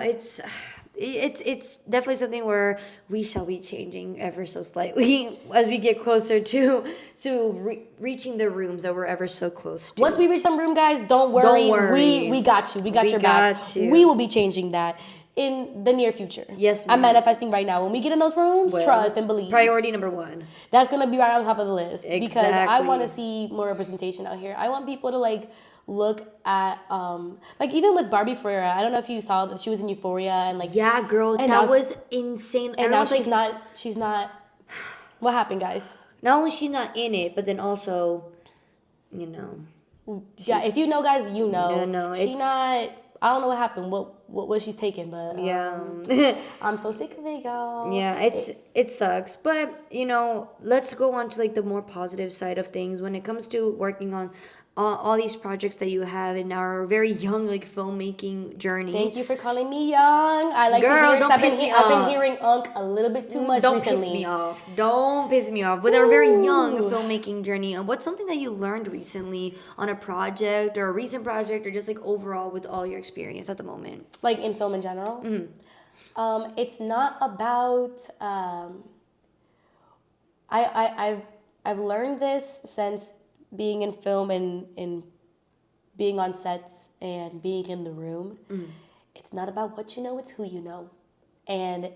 it's definitely something where we shall be changing ever so slightly as we get closer to reaching the rooms that we're ever so close to.
Once we reach some room, guys, don't worry. We got you. We got your backs. We will be changing that in the near future.
Yes,
I'm manifesting right now. When we get in those rooms, trust and believe.
Priority number 1.
That's gonna be right on top of the list.
Exactly.
Because I want to see more representation out here. I want people to look at even with Barbie Ferreira. I don't know if you saw that she was in Euphoria and
yeah, girl, and that was insane.
And now she's not. What happened, guys?
Not only she's not in it, but then also,
yeah. If you know, guys, you know.
No,
she's not. I don't know what happened. What was she taking? But
yeah,
I'm so sick of it, y'all.
Yeah, it sucks. But let's go on to the more positive side of things when it comes to working on all these projects that you have in our very young like filmmaking journey.
Thank you for calling me young. I like
Girl,
to hear it.
don't
'Cause
piss me
I've
off.
been hearing Unk a little bit too much
Don't
recently.
piss me off. Don't piss me off. With our very young
Ooh.
filmmaking journey, what's something that you learned recently on a project or a recent project or just like overall with all your experience at the moment?
Like in film in general? It's not about I've learned this since being in film and being on sets and being in the room. It's not about what you know, it's who you know. And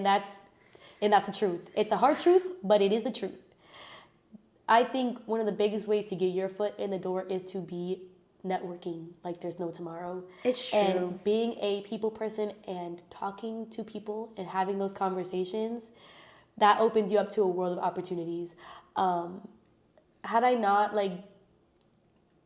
that's the truth. It's a hard truth, but it is the truth. I think one of the biggest ways to get your foot in the door is to be networking like there's no tomorrow.
It's true.
And being a people person and talking to people and having those conversations, that opens you up to a world of opportunities. Had I not like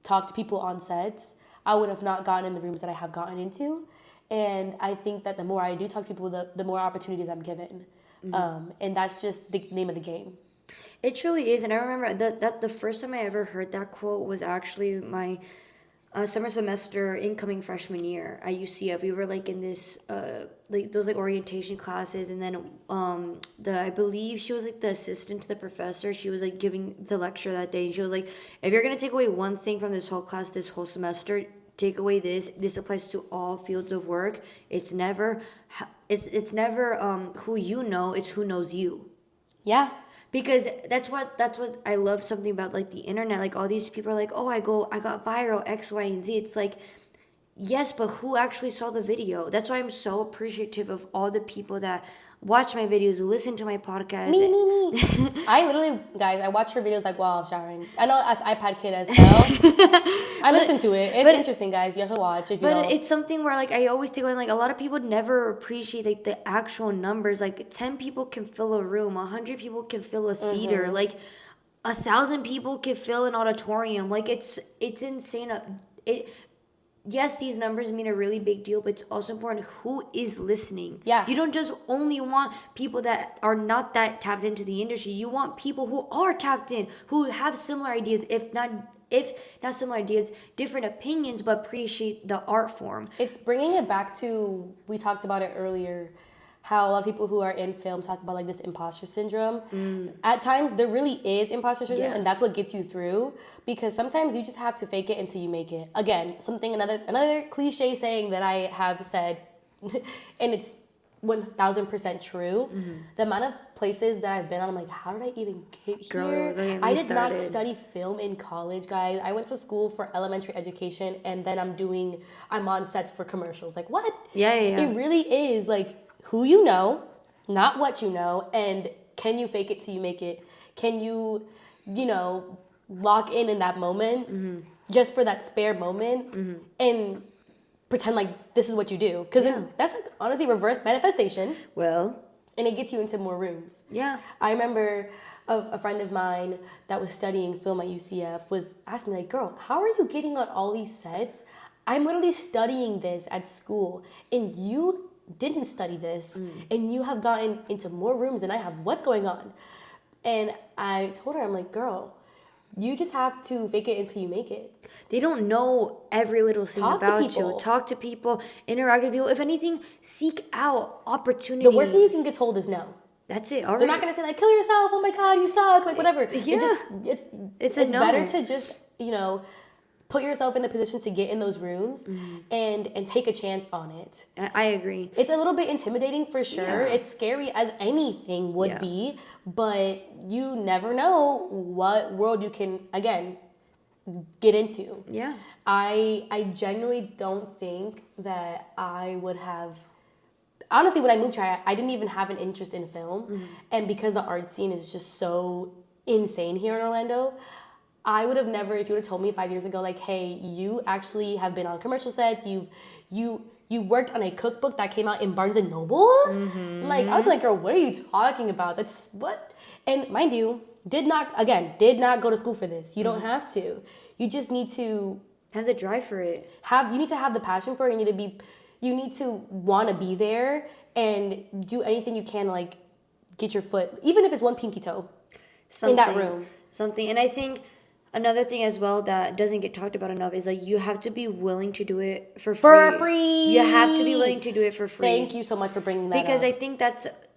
talked to people on sets, I would have not gotten in the rooms that I have gotten into. And I think that the more I do talk to people, the more opportunities I'm given. And that's just the name of the game.
It truly is. And I remember that the first time I ever heard that quote was actually my summer semester incoming freshman year at UCF. We were like in this like those like orientation classes, and then I believe she was like the assistant to the professor. She was like giving the lecture that day, and she was like, if you're gonna take away one thing from this whole class this whole semester, take away this applies to all fields of work. It's never who you know, it's who knows you.
Yeah.
Because that's what I love something about like the internet. Like all these people are like, oh, I got viral X, Y, and Z. It's like, yes, but who actually saw the video? That's why I'm so appreciative of all the people that watch my videos, listen to my podcast.
Me. I literally, guys, I watch her videos like while I'm showering. I know as iPad kid as well. I listen to it. It's interesting, guys. You have to watch if you don't.
But it's something where like I always think like a lot of people never appreciate like the actual numbers. Like 10 people can fill a room, 100 people can fill a theater, like 1,000 people can fill an auditorium. Like it's insane. Yes, these numbers mean a really big deal, but it's also important who is listening.
Yeah.
You don't just only want people that are not that tapped into the industry. You want people who are tapped in, who have similar ideas, if not similar ideas, different opinions, but appreciate the art form.
It's bringing it back to, we talked about it earlier, how a lot of people who are in film talk about like this imposter syndrome. At times there really is imposter syndrome, and that's what gets you through, because sometimes you just have to fake it until you make it. Again, another cliche saying that I have said, and it's 1,000% true. The amount of places that I've been on, I'm like, how did I even get here?
Girl,
I did not study film in college, guys. I went to school for elementary education, and then I'm on sets for commercials. Like, what?
Yeah.
It really is like who you know, not what you know, and can you fake it till you make it? Can you, lock in that moment just for that spare moment and pretend like this is what you do? Because that's like honestly reverse manifestation.
Well,
and it gets you into more rooms.
Yeah.
I remember a friend of mine that was studying film at UCF was asking me like, girl, how are you getting on all these sets? I'm literally studying this at school, and you didn't study this, and you have gotten into more rooms than I have. What's going on? And I told her, I'm like, girl, you just have to fake it until you make it.
They don't know every little thing about you. Talk to people, interact with people. If anything, seek out opportunity.
The worst thing you can get told is no.
That's it. All right.
They're not gonna say like, kill yourself. Oh my God, you suck. Like whatever.
Yeah.
It's
no.
better to just put yourself in the position to get in those rooms and take a chance on it.
I agree.
It's a little bit intimidating for sure.
Yeah.
It's scary as anything would be, but you never know what world you can, again, get into.
Yeah.
I genuinely don't think that I would have... Honestly, when I moved here, I didn't even have an interest in film. And because the art scene is just so insane here in Orlando... I would have never, if you would have told me 5 years ago, like, hey, you actually have been on commercial sets, you worked on a cookbook that came out in Barnes & Noble? Like, I would be like, girl, what are you talking about? That's what? And mind you, did not go to school for this. You don't have to. You just need to...
Have the drive for it.
You need to have the passion for it. You need to want to be there and do anything you can to, like, get your foot, even if it's one pinky toe, in that room.
And I think... another thing as well that doesn't get talked about enough is like you have to be willing to do it for free.
For free.
You have to be willing to do it for free.
Thank you so much for bringing that
because
up.
I think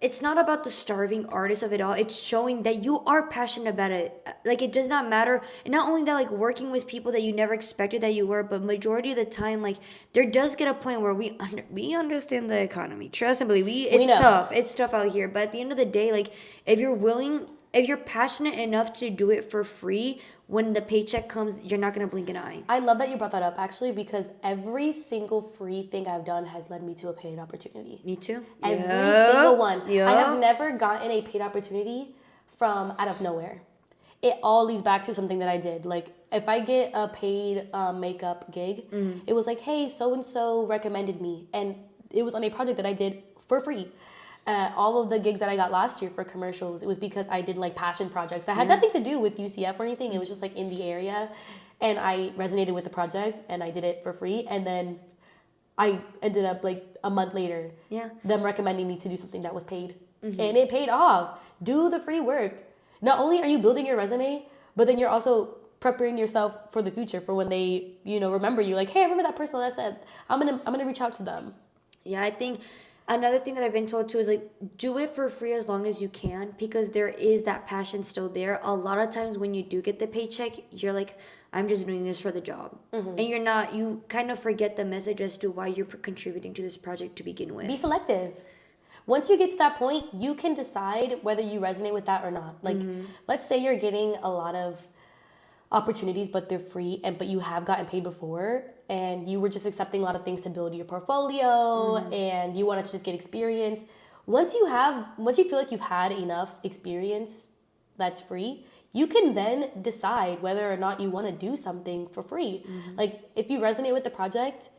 it's not about the starving artist of it all. It's showing that you are passionate about it. Like it does not matter. And not only that, like working with people that you never expected that you were, but majority of the time, like there does get a point where we understand the economy. Trust and believe. It's tough. It's tough out here. But at the end of the day, like if you're passionate enough to do it for free, when the paycheck comes, you're not going to blink an eye.
I love that you brought that up, actually, because every single free thing I've done has led me to a paid opportunity.
Me too.
Every single one. I have never gotten a paid opportunity from out of nowhere. It all leads back to something that I did. Like, if I get a paid makeup gig, it was like, hey, so-and-so recommended me. And it was on a project that I did for free. All of the gigs that I got last year for commercials, it was because I did like passion projects that had nothing to do with UCF or anything. It was just like in the area, and I resonated with the project and I did it for free. And then I ended up like a month later, them recommending me to do something that was paid, and it paid off. Do the free work. Not only are you building your resume, but then you're also preparing yourself for the future, for when they, remember you. Like, hey, I remember that person that said I'm gonna reach out to them.
Yeah, I think. Another thing that I've been told too is like do it for free as long as you can, because there is that passion still there. A lot of times when you do get the paycheck, you're like, I'm just doing this for the job. And you kind of forget the message as to why you're contributing to this project to begin with.
Be selective. Once you get to that point, you can decide whether you resonate with that or not. Like, let's say you're getting a lot of opportunities, but they're free, but you have gotten paid before, and you were just accepting a lot of things to build your portfolio, and you wanted to just get experience. Once you feel like you've had enough experience that's free, you can then decide whether or not you want to do something for free. Like, if you resonate with the project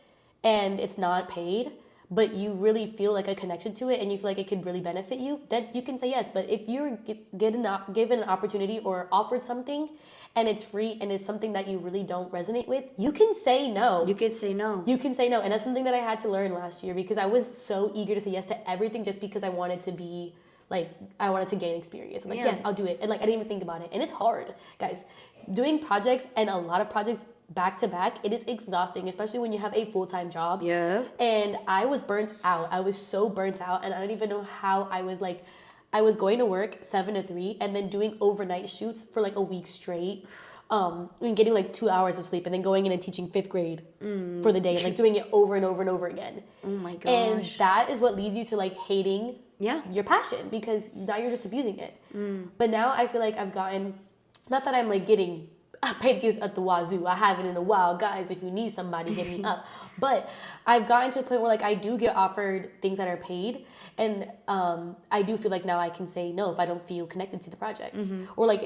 and it's not paid, but you really feel like a connection to it and you feel like it could really benefit you, then you can say yes. But if you're given an opportunity or offered something and it's free and it's something that you really don't resonate with, you can say no.
You can say no.
You can say no. And that's something that I had to learn last year, because I was so eager to say yes to everything just because I wanted to be like, I wanted to gain experience. I'm like, yes, I'll do it. And like, I didn't even think about it. And it's hard, guys. Doing projects, and a lot of projects back to back, it is exhausting, especially when you have a full-time job.
Yeah.
And I was burnt out. I was so burnt out, and I don't even know how. I was going to work 7 to 3 and then doing overnight shoots for like a week straight, and getting like 2 hours of sleep, and then going in and teaching 5th grade for the day, and like doing it over and over and over again.
Oh my gosh.
And that is what leads you to like hating your passion, because now you're just abusing it. But now I feel like I've gotten, not that I'm like getting paid gigs at the wazoo. I haven't in a while. Guys, if you need somebody, hit me up. But I've gotten to a point where like I do get offered things that are paid, and I do feel like now I can say no if I don't feel connected to the project, or like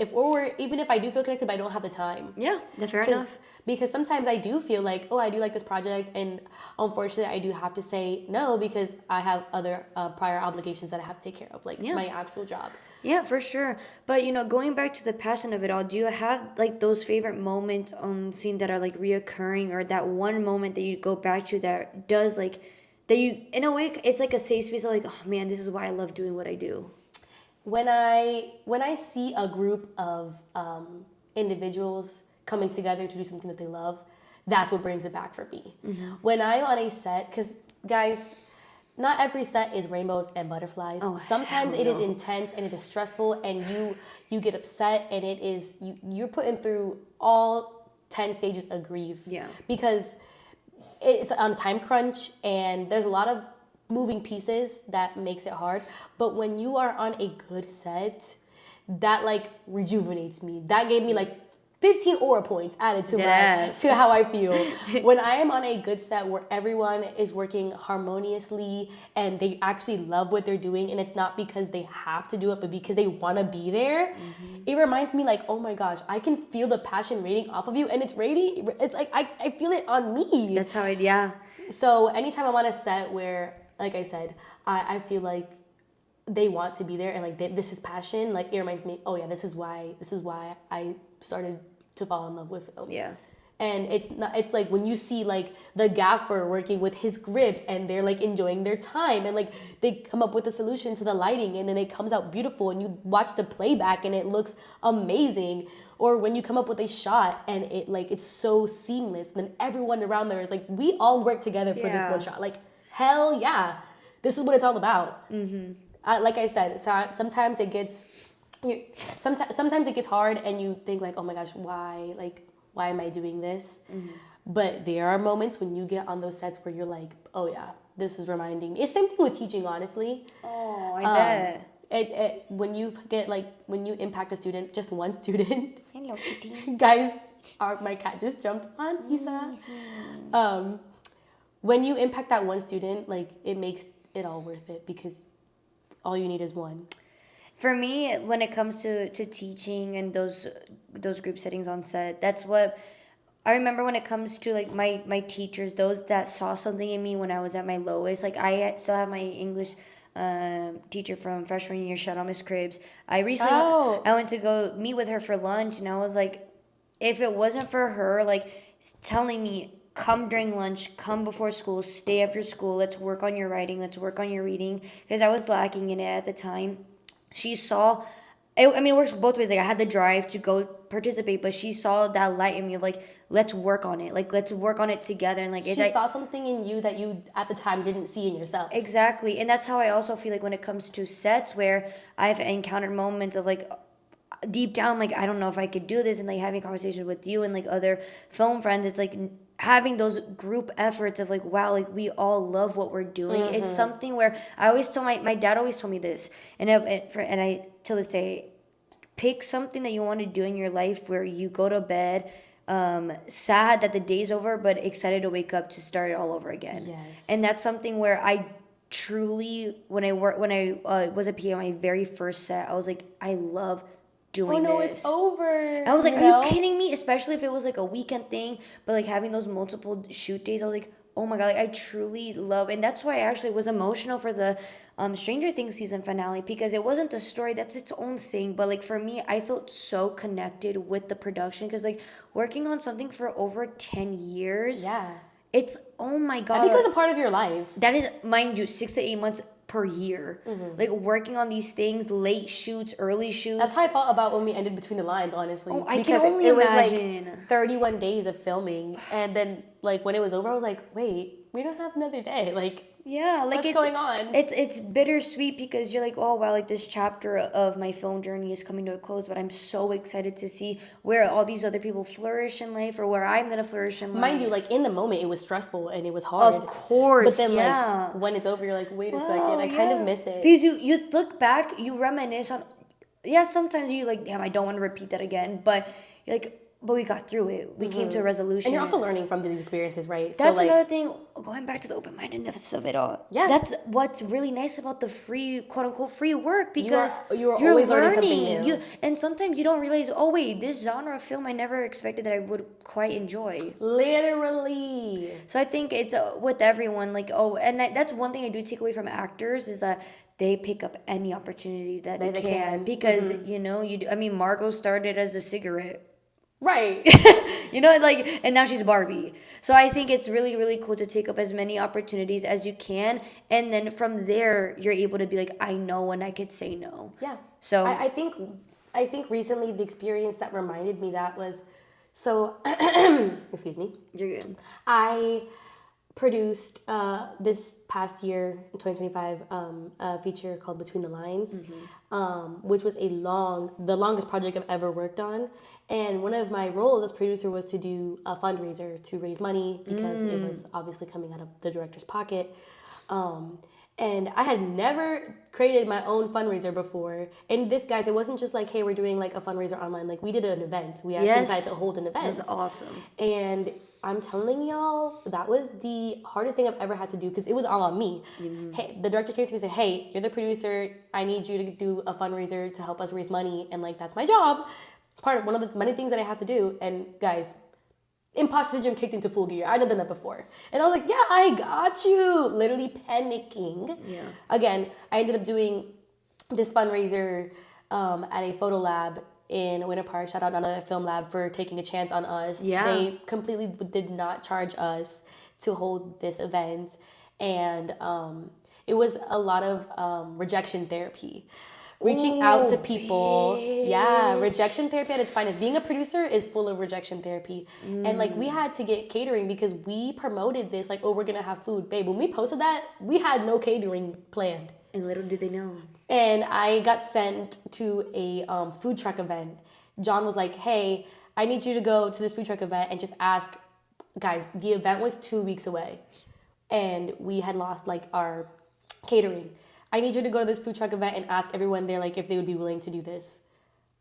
even if I do feel connected, but I don't have the time.
Yeah, fair enough.
Because sometimes I do feel like, oh, I do like this project, and unfortunately I do have to say no because I have other prior obligations that I have to take care of, like my actual job.
Yeah, for sure. But, going back to the passion of it all, do you have, like, those favorite moments on scene that are, like, reoccurring, or that one moment that you go back to that does, like, that you, in a way, it's like a safe space of, like, oh, man, this is why I love doing what I do?
When I see a group of individuals coming together to do something that they love, that's what brings it back for me. When I'm on a set, because, guys, not every set is rainbows and butterflies.
Oh,
sometimes it is intense and it is stressful, and you get upset, and it is you're putting through all 10 stages of grief. Yeah. Because it's on a time crunch, and there's a lot of moving pieces that makes it hard. But when you are on a good set, that like rejuvenates me. That gave me like 15 aura points added to how I feel. When I am on a good set where everyone is working harmoniously and they actually love what they're doing, and it's not because they have to do it, but because they want to be there, it reminds me like, oh my gosh, I can feel the passion radiating off of you, and it's like, I feel it on me.
That's how
So anytime I'm on a set where, like I said, I feel like they want to be there, and like this is passion, like it reminds me, oh yeah, this is why I started to fall in love with film.
Yeah.
And it's like when you see like the gaffer working with his grips and they're like enjoying their time and like they come up with a solution to the lighting and then it comes out beautiful and you watch the playback and it looks amazing. Or when you come up with a shot and it like it's so seamless, and then everyone around there is like, we all work together for this one shot. Like, hell yeah, this is what it's all about. Like I said, sometimes it gets sometimes it gets hard and you think like, oh my gosh, why am I doing this? But there are moments when you get on those sets where you're like, oh yeah, this is reminding me. It's the same thing with teaching, honestly.
Oh, I bet.
When you impact a student, just one student.
Hello, kitty.
Guys, my cat just jumped on Isa. When you impact that one student, like it makes it all worth it because all you need is one.
For me, when it comes to teaching and those group settings on set, that's what I remember when it comes to like my teachers, those that saw something in me when I was at my lowest. Like still have my English teacher from freshman year, shout out Miss Cribs. I recently I went to go meet with her for lunch, and I was like, if it wasn't for her like telling me, come during lunch, come before school, stay after school, let's work on your writing, let's work on your reading, because I was lacking in it at the time. She saw, it works both ways. Like I had the drive to go participate, but she saw that light in me of like, let's work on it. Like, let's work on it together. And like,
she saw something in you that you at the time didn't see in yourself.
Exactly. And that's how I also feel like when it comes to sets where I've encountered moments of like, deep down, like, I don't know if I could do this, and like having conversations with you and like other film friends, it's like having those group efforts of like, wow, like we all love what we're doing. It's something where I always told my dad always told me this, and I till this day, pick something that you want to do in your life where you go to bed sad that the day's over, but excited to wake up to start it all over again.
Yes.
And that's something where I truly, when I was a PA on my very first set, I was like, I love doing this.
Oh no, it's over.
I was like, are you kidding me? Especially if it was like a weekend thing, but like having those multiple shoot days, I was like, oh my god, like I truly love, and that's why I actually was emotional for the Stranger Things season finale, because it wasn't the story, that's its own thing, but like for me, I felt so connected with the production, because like working on something for over 10 years, it's, oh my god,
that becomes a part of your life.
That is, mind you, 6 to 8 months per year, like working on these things, late shoots, early shoots.
That's how I felt about when we ended Between the Lines, honestly.
Oh, I can only imagine.
Was like 31 days of filming, and then like when it was over, I was like, wait, we don't have another day. Like,
yeah, like
what's going on?
It's bittersweet, because you're like, oh wow, like this chapter of my film journey is coming to a close, but I'm so excited to see where all these other people flourish in life, or where I'm gonna flourish in life.
Mind you, like in the moment, it was stressful and it was hard.
Of course,
but then like when it's over, you're like, wait a second, I kind of miss it.
Because you look back, you reminisce on. Yeah, sometimes you like, damn, I don't want to repeat that again, but you're like, but we got through it. We came to a resolution.
And you're also learning from these experiences, right?
That's so, like, another thing, going back to the open-mindedness of it all. Yeah. That's what's really nice about the free, quote-unquote, free work, because
you're always learning something new.
And sometimes you don't realize, oh, wait, this genre of film I never expected that I would quite enjoy.
Literally.
So I think it's with everyone, like, and that's one thing I do take away from actors, is that they pick up any opportunity that they can. Because, you know, Margot started as a cigarette.
Right.
You know, like, and now she's Barbie. So I think it's really, really cool to take up as many opportunities as you can. And then from there, you're able to be like, I know when I could say no. Yeah. So
I think recently the experience that reminded me that was, so, excuse me.
You're good.
I produced this past year, in 2025, a feature called Between the Lines, which was the longest project I've ever worked on. And one of my roles as producer was to do a fundraiser to raise money, because it was obviously coming out of the director's pocket. And I had never created my own fundraiser before. And this, guys, it wasn't just like, hey, we're doing like a fundraiser online. Like, we did an event. We actually decided to hold an event.
That's awesome.
And I'm telling y'all, that was the hardest thing I've ever had to do, because it was all on me. Hey, the director came to me and said, hey, you're the producer. I need you to do a fundraiser to help us raise money. And like, that's my job. Part of one of the many things that I have to do. And guys, imposter syndrome kicked into full gear. I'd done that before. And I was like, yeah, I got you. Literally panicking. Again, I ended up doing this fundraiser at a photo lab in Winter Park. Shout out Another Film Lab for taking a chance on us.
Yeah.
They completely did not charge us to hold this event. And it was a lot of rejection therapy. Reaching out to people. Yeah, rejection therapy at its finest. Being a producer is full of rejection therapy. And like we had to get catering because we promoted this like, oh, we're gonna have food. Babe, when we posted that, we had no catering planned.
And little did they know.
And I got sent to a food truck event. John was like, hey, I need you to go to this food truck event and just ask, guys, the event was 2 weeks away. And we had lost like our catering. I need you to go to this food truck event and ask everyone there like if they would be willing to do this.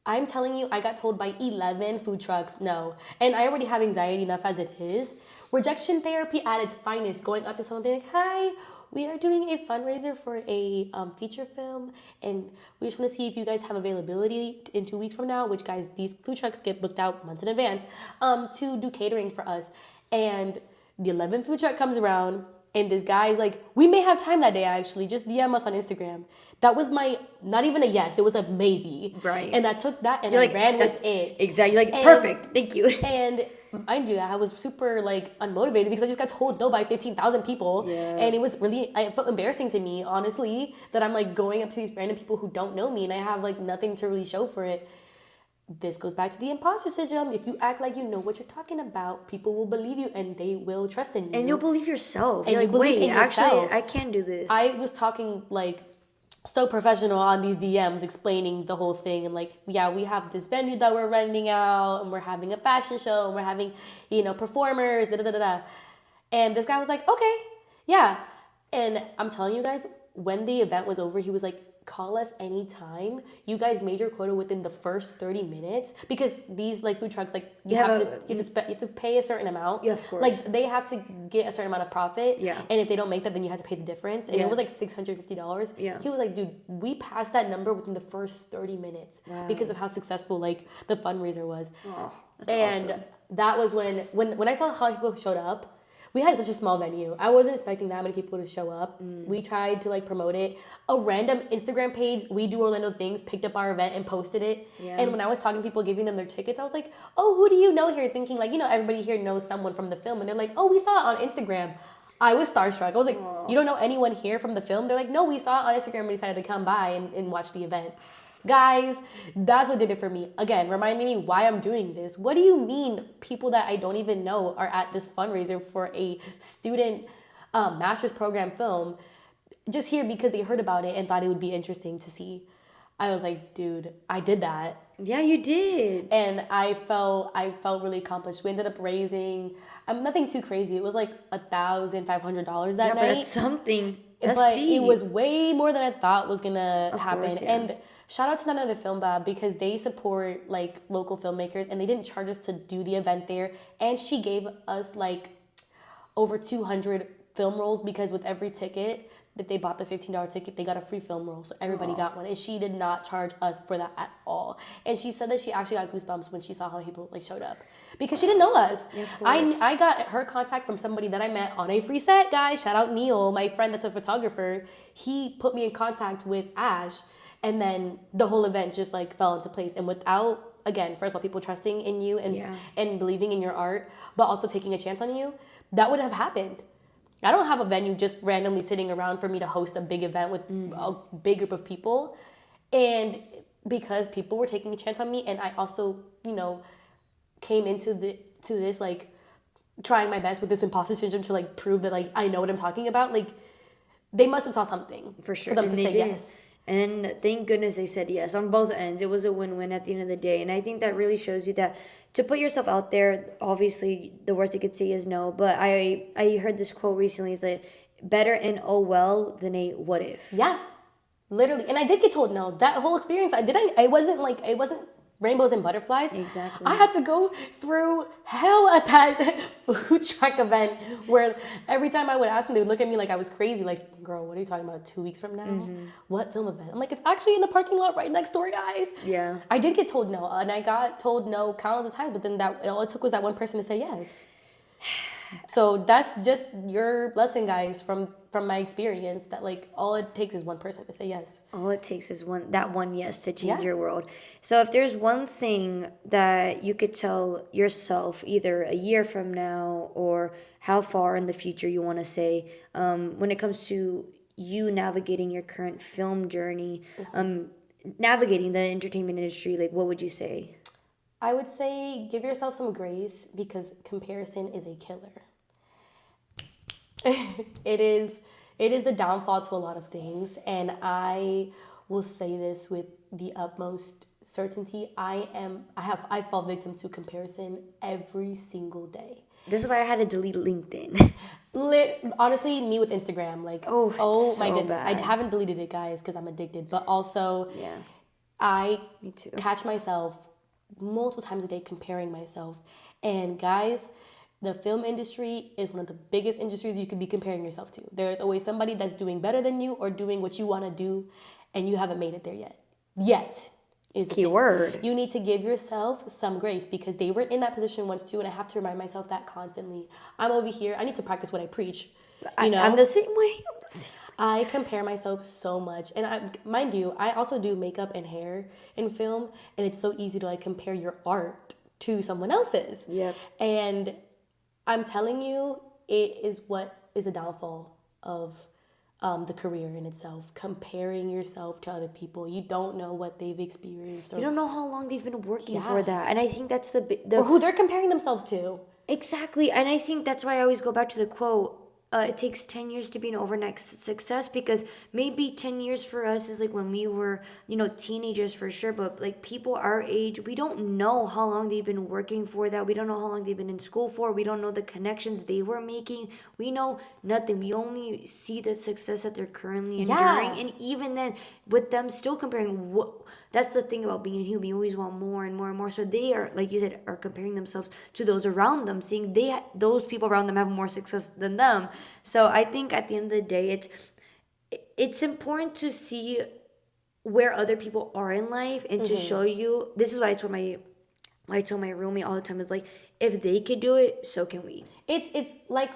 I'm telling you, I got told by 11 food trucks no. And I already have anxiety enough as it is. Rejection therapy at its finest, going up to someone being like, hi, we are doing a fundraiser for a feature film, and we just want to see if you guys have availability in 2 weeks from now, which, guys, these food trucks get booked out months in advance, to do catering for us. And the 11th food truck comes around, and this guy's like, we may have time that day, actually. Just DM us on Instagram. That was my, not even a yes, it was a maybe.
Right.
And I took that and I ran with it.
Exactly. You're like, perfect. Thank you.
And mind you, I was super like unmotivated because I just got told no by 15,000 people.
Yeah.
And it was really, I felt embarrassing to me, honestly, that I'm like going up to these random people who don't know me and I have like nothing to really show for it. This goes back to the imposter syndrome. If you act like you know what you're talking about, people will believe you and they will trust in you.
And you'll believe yourself.
And
You're
you
like,
believe
wait,
in
actually,
yourself.
I can do this.
I was talking like so professional on these DMs explaining the whole thing and like, yeah, we have this venue that we're renting out and we're having a fashion show and we're having, you know, performers, da da da da. And this guy was like, okay, yeah. And I'm telling you guys, when the event was over, he was like, call us anytime. You guys made your quota within the first 30 minutes because these like food trucks, like you have to pay a certain amount.
Yeah, of course.
Like they have to get a certain amount of profit.
Yeah.
And if they don't make that, then you have to pay the difference. And it was like $650.
Yeah.
He was like, dude, we passed that number within the first 30 minutes because of how successful like the fundraiser was.
Oh, that's
and
awesome.
that was when I saw how people showed up. We had such a small venue. I wasn't expecting that many people to show up. We tried to like promote it. A random Instagram page, We Do Orlando Things, picked up our event and posted it.
Yeah.
And when I was talking to people, giving them their tickets, I was like, oh, who do you know here? Thinking like, you know, everybody here knows someone from the film. And they're like, oh, we saw it on Instagram. I was starstruck. I was like, you don't know anyone here from the film? They're like, no, we saw it on Instagram and decided to come by and watch the event. Guys, that's what did it for me. Again, reminding me why I'm doing this. What do you mean people that I don't even know are at this fundraiser for a student master's program film just here because they heard about it and thought it would be interesting to see? I was like, dude, I did that.
Yeah, you did.
And I felt really accomplished. We ended up raising nothing too crazy. It was like $1,500 that night.
But that's something. That's
but
steep.
it was way more than I thought was gonna happen.
Course, yeah.
And shout out to Another Film Lab because they support like local filmmakers and they didn't charge us to do the event there. And she gave us like over 200 film rolls because with every ticket that they bought the $15 ticket, they got a free film roll. So everybody got one. And she did not charge us for that at all. And she said that she actually got goosebumps when she saw how many people like showed up. Because she didn't know us.
Yeah, of course.
I got her contact from somebody that I met on a free set, guys. Shout out Neil, my friend that's a photographer. He put me in contact with Ash. And then the whole event just like fell into place. And without, again, first of all, people trusting in you and believing in your art, but also taking a chance on you, that wouldn't have happened. I don't have a venue just randomly sitting around for me to host a big event with a big group of people. And because people were taking a chance on me and I also, you know, came into this like trying my best with this imposter syndrome to like prove that like I know what I'm talking about, like they must have saw something
for sure
for them
and
to
they
say
did.
yes.
And thank goodness they said yes on both ends. It was a win-win at the end of the day. And I think that really shows you that to put yourself out there, obviously the worst they could say is no. But I heard this quote recently. It's like, better an oh well than a what if.
Yeah, literally. And I did get told no. That whole experience, it wasn't rainbows and butterflies.
Exactly.
I had to go through hell at that food truck event where every time I would ask them, they would look at me like I was crazy. Like, girl, what are you talking about? 2 weeks from now? What film event? I'm like, it's actually in the parking lot right next door, guys.
Yeah.
I did get told no, and I got told no countless of times, but then all it took was that one person to say yes. So that's just your lesson, guys, from my experience, that like all it takes is one person to say yes.
All it takes is one yes to change
Yeah.
your world. So if there's one thing that you could tell yourself either a year from now or how far in the future you want to say, when it comes to you navigating your current film journey, navigating the entertainment industry, like what would you say?
I would say give yourself some grace, because comparison is a killer. It is the downfall to a lot of things, and I will say this with the utmost certainty. I fall victim to comparison every single day.
This is why I had to delete LinkedIn.
Honestly, me with Instagram, like,
Oh, it's
my
so
goodness, I
bad.
haven't deleted it, guys, because I'm addicted. But also,
Yeah,
I
me too.
catch myself multiple times a day comparing myself. And guys, the film industry is one of the biggest industries you could be comparing yourself to. There's always somebody that's doing better than you or doing what you want to do, and you haven't made it there yet. Yet is the thing.
Keyword.
You need to give yourself some grace, because they were in that position once too, and I have to remind myself that constantly. I'm over here. I need to practice what I preach.
I'm the same way. I'm the same.
I compare myself so much, and mind you, I also do makeup and hair in film, and it's so easy to like compare your art to someone else's.
Yep.
And I'm telling you, it is what is the downfall of the career in itself. Comparing yourself to other people, you don't know what they've experienced, or
You don't know how long they've been working for
Yeah.
that, and I think that's
or who they're comparing themselves to.
exactly, and I think that's why I always go back to the quote. It takes 10 years to be an overnight success, because maybe 10 years for us is like when we were, teenagers for sure. But like people our age, we don't know how long they've been working for that. We don't know how long they've been in school for. We don't know the connections they were making. We know nothing. We only see the success that they're currently enduring.
Yeah.
And even then, with them still comparing, that's the thing about being a human. You always want more and more and more. So they are, like you said, are comparing themselves to those around them, seeing those people around them have more success than them. So I think at the end of the day, it's important to see where other people are in life and to show you. This is what I told my roommate all the time. Is like, if they could do it, so can we.
It's like,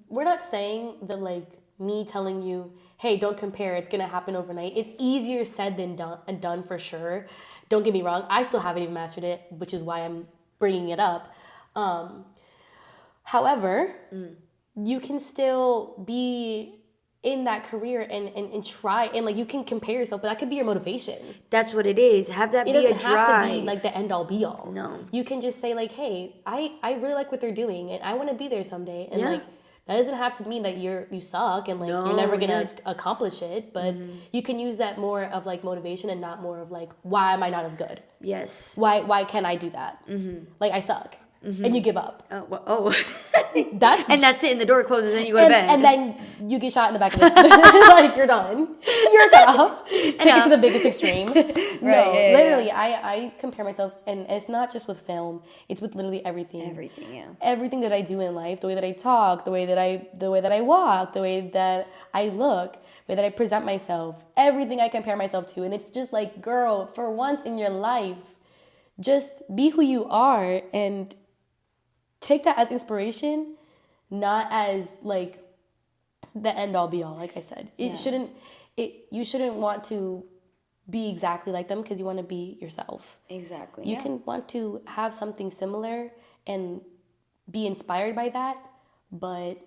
we're not saying that like me telling you, hey, don't compare, it's gonna happen overnight. It's easier said than done for sure. Don't get me wrong, I still haven't even mastered it, which is why I'm bringing it up. However, you can still be in that career and try, and like you can compare yourself, but that could be your motivation.
That's what it is. Have that
It
be a
doesn't have
drive.
to be like the end all be all.
No.
You can just say like, hey, I really like what they're doing, and I want to be there someday. And
Yeah.
like, that doesn't have to mean that you suck and like
No,
you're never gonna
yeah.
accomplish it. But you can use that more of like motivation, and not more of like, why am I not as good?
Yes.
Why can't I do that? Like, I suck, and you give up.
Oh.
That's
And that's it. And the door closes and you go to bed.
and then you get shot in the back of the head. Like, you're done. You're tough. Take it to the biggest extreme. No,
yeah,
literally, I compare myself, and it's not just with film. It's with literally everything.
Everything, yeah.
Everything that I do in life, the way that I talk, the way that I walk, the way that I look, the way that I present myself, everything I compare myself to. And it's just like, girl, for once in your life, just be who you are and take that as inspiration, not as like the end all be all. Like I said, you shouldn't want to be exactly like them, because you want to be yourself.
Exactly.
You can want to have something similar and be inspired by that, but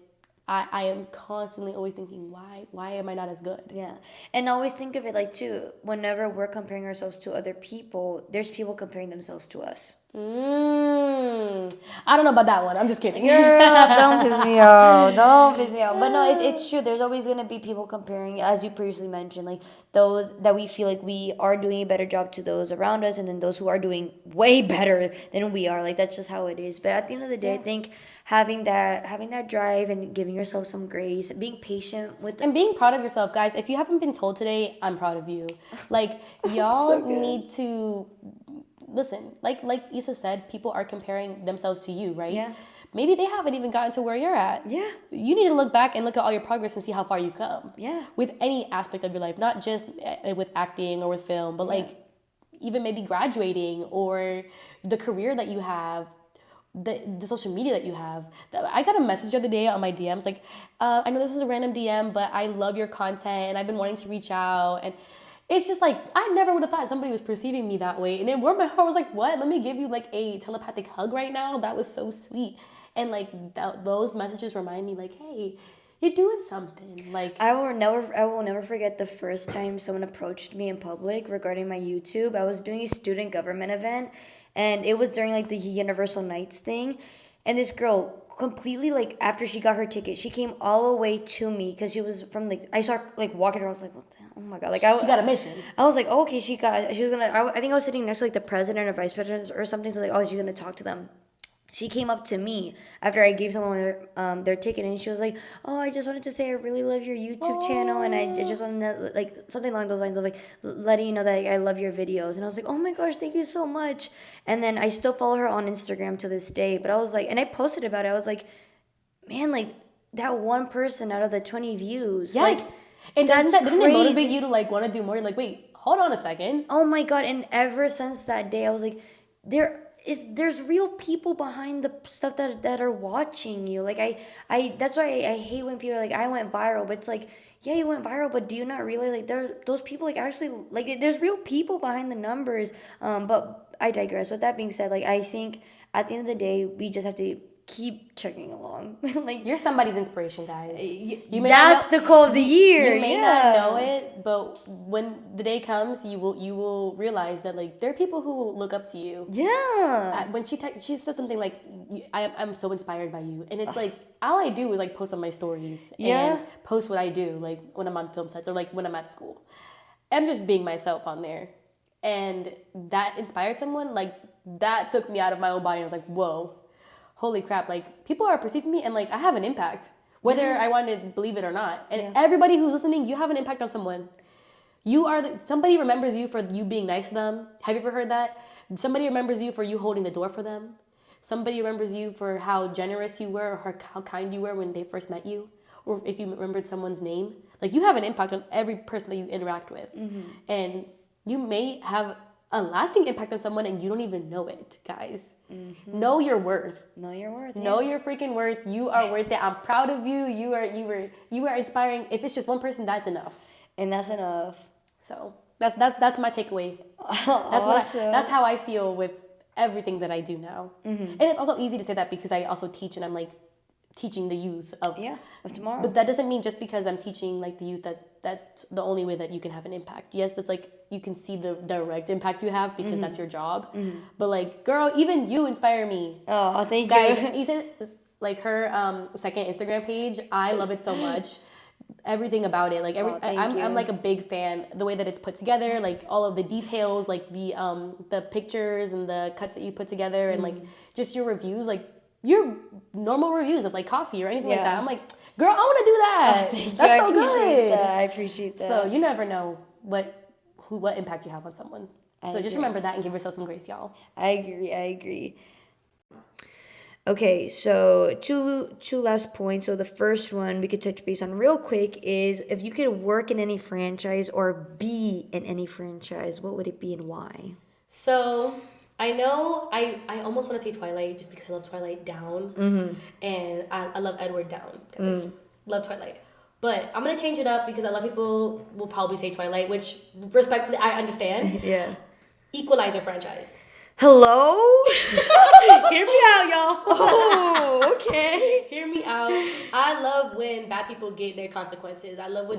I am constantly always thinking, why am I not as good?
Yeah. And always think of it like, too, whenever we're comparing ourselves to other people, there's people comparing themselves to us.
I don't know about that one. I'm just kidding.
Girl, don't piss me off. Don't piss me off. But no, it's true. There's always going to be people comparing, as you previously mentioned, like those that we feel like we are doing a better job to those around us, and then those who are doing way better than we are. Like, that's just how it is. But at the end of the day, I think having that drive and giving yourself some grace, being patient with
And being proud of yourself, guys. If you haven't been told today, I'm proud of you. Like, y'all
So good.
need to listen. Like Issa said, people are comparing themselves to you, right?
Yeah.
Maybe they haven't even gotten to where you're at.
Yeah.
You need to look back and look at all your progress and see how far you've come.
Yeah.
With any aspect of your life, not just with acting or with film, but like even maybe graduating, or the career that you have, the social media that you have. I got a message the other day on my DMs like, I know this is a random DM, but I love your content and I've been wanting to reach out. And it's just like, I never would have thought somebody was perceiving me that way. And it warmed my heart. I was like, what? Let me give you like a telepathic hug right now. That was so sweet. And like those messages remind me like, hey, you're doing something. Like
I will never forget the first time someone approached me in public regarding my YouTube. I was doing a student government event, and it was during like the Universal Nights thing, and this girl completely like after she got her ticket, she came all the way to me because she was from like I saw her like walking around. I was like, what the hell? Oh my god! Like
she got a mission.
I was like, oh, okay, she was gonna. I think I was sitting next to like the president or vice president or something. So like, oh, she's gonna talk to them. She came up to me after I gave someone their ticket, and she was like, "Oh, I just wanted to say I really love your YouTube channel, and I just wanted to like something along those lines of like letting you know that I love your videos." And I was like, "Oh my gosh, thank you so much." And then I still follow her on Instagram to this day. But I was like, and I posted about it. I was like, "Man, like that one person out of the 20 views,
yes,
like
and
that's
didn't
crazy."
it motivate you to like want to do more? You're like, wait, hold on a second.
Oh my god! And ever since that day, I was like, there's real people behind the stuff that are watching you. Like I that's why I hate when people are like, I went viral, but it's like, yeah, you went viral, but do you not realize like those people like actually like there's real people behind the numbers. But I digress. With that being said, like I think at the end of the day, we just have to keep chugging along. Like
you're somebody's inspiration, guys.
That's the quote of the year.
You may not know it, but when the day comes, you will realize that like there are people who look up to you.
Yeah.
When she said something like, I'm so inspired by you, and it's like all I do is like post on my stories and post what I do, like when I'm on film sets or like when I'm at school. I'm just being myself on there, and that inspired someone. Like that took me out of my own body. I was like, whoa. Holy crap, like people are perceiving me and like I have an impact, whether I want to believe it or not. And everybody who's listening, you have an impact on someone. You are somebody remembers you for you being nice to them. Have you ever heard that? Somebody remembers you for you holding the door for them. Somebody remembers you for how generous you were or how kind you were when they first met you. Or if you remembered someone's name. Like you have an impact on every person that you interact with. Mm-hmm. And you may have a lasting impact on someone and you don't even know it, guys. Mm-hmm. Know your worth.
Know your worth.
Know your freaking worth. You are worth it. I'm proud of you. You are inspiring. If it's just one person, that's enough.
And that's enough.
So that's my takeaway. That's how I feel with everything that I do now. Mm-hmm. And it's also easy to say that because I also teach and I'm like teaching the youth of
tomorrow.
But that doesn't mean just because I'm teaching like the youth that's the only way that you can have an impact. Yes, that's like you can see the direct impact you have because that's your job. Mm-hmm. But like, girl, even you inspire me.
Oh, thank
you.
Guys,
you said like her second Instagram page. I love it so much. Everything about it, like I'm like a big fan. The way that it's put together, like all of the details, like the pictures and the cuts that you put together, and like just your reviews, like your normal reviews of like coffee or anything like that. I'm like, girl, I want to do that. That's so good.
I appreciate that.
So you never know what impact you have on someone. So just remember that and give yourself some grace, y'all.
I agree. Okay, so two last points. So the first one we could touch base on real quick is if you could work in any franchise or be in any franchise, what would it be and why?
So I know I almost want to say Twilight just because I love Twilight Down, and I love Edward Down. Love Twilight. But I'm going to change it up because a lot of people will probably say Twilight, which respectfully I understand.
Yeah.
Equalizer franchise.
Hello?
Hear me out, y'all.
Oh, okay.
Hear me out. I love when bad people get their consequences. I love when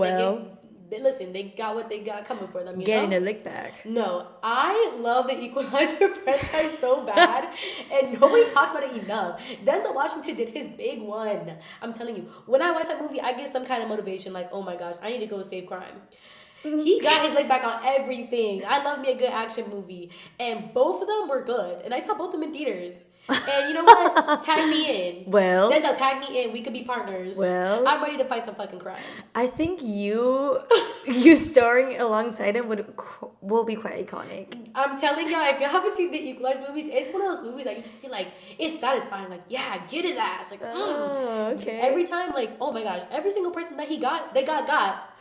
they got what they got coming for them.
Getting their lick back.
No, I love the Equalizer franchise so bad, and nobody talks about it enough. Denzel Washington did his big one. I'm telling you, when I watch that movie, I get some kind of motivation, like, oh my gosh, I need to go save crime. He got his leg back on everything. I love me a good action movie. And both of them were good. And I saw both of them in theaters. And you know what? Tag me in.
Well.
Denzel, tag me in. We could be partners.
Well.
I'm ready to fight some fucking crime.
I think you starring alongside him will be quite iconic.
I'm telling y'all, if you haven't seen the Equalizer movies, it's one of those movies that you just feel like, it's satisfying. Like, yeah, get his ass. Like,
okay.
Every time, like, oh my gosh, every single person that he got, they got.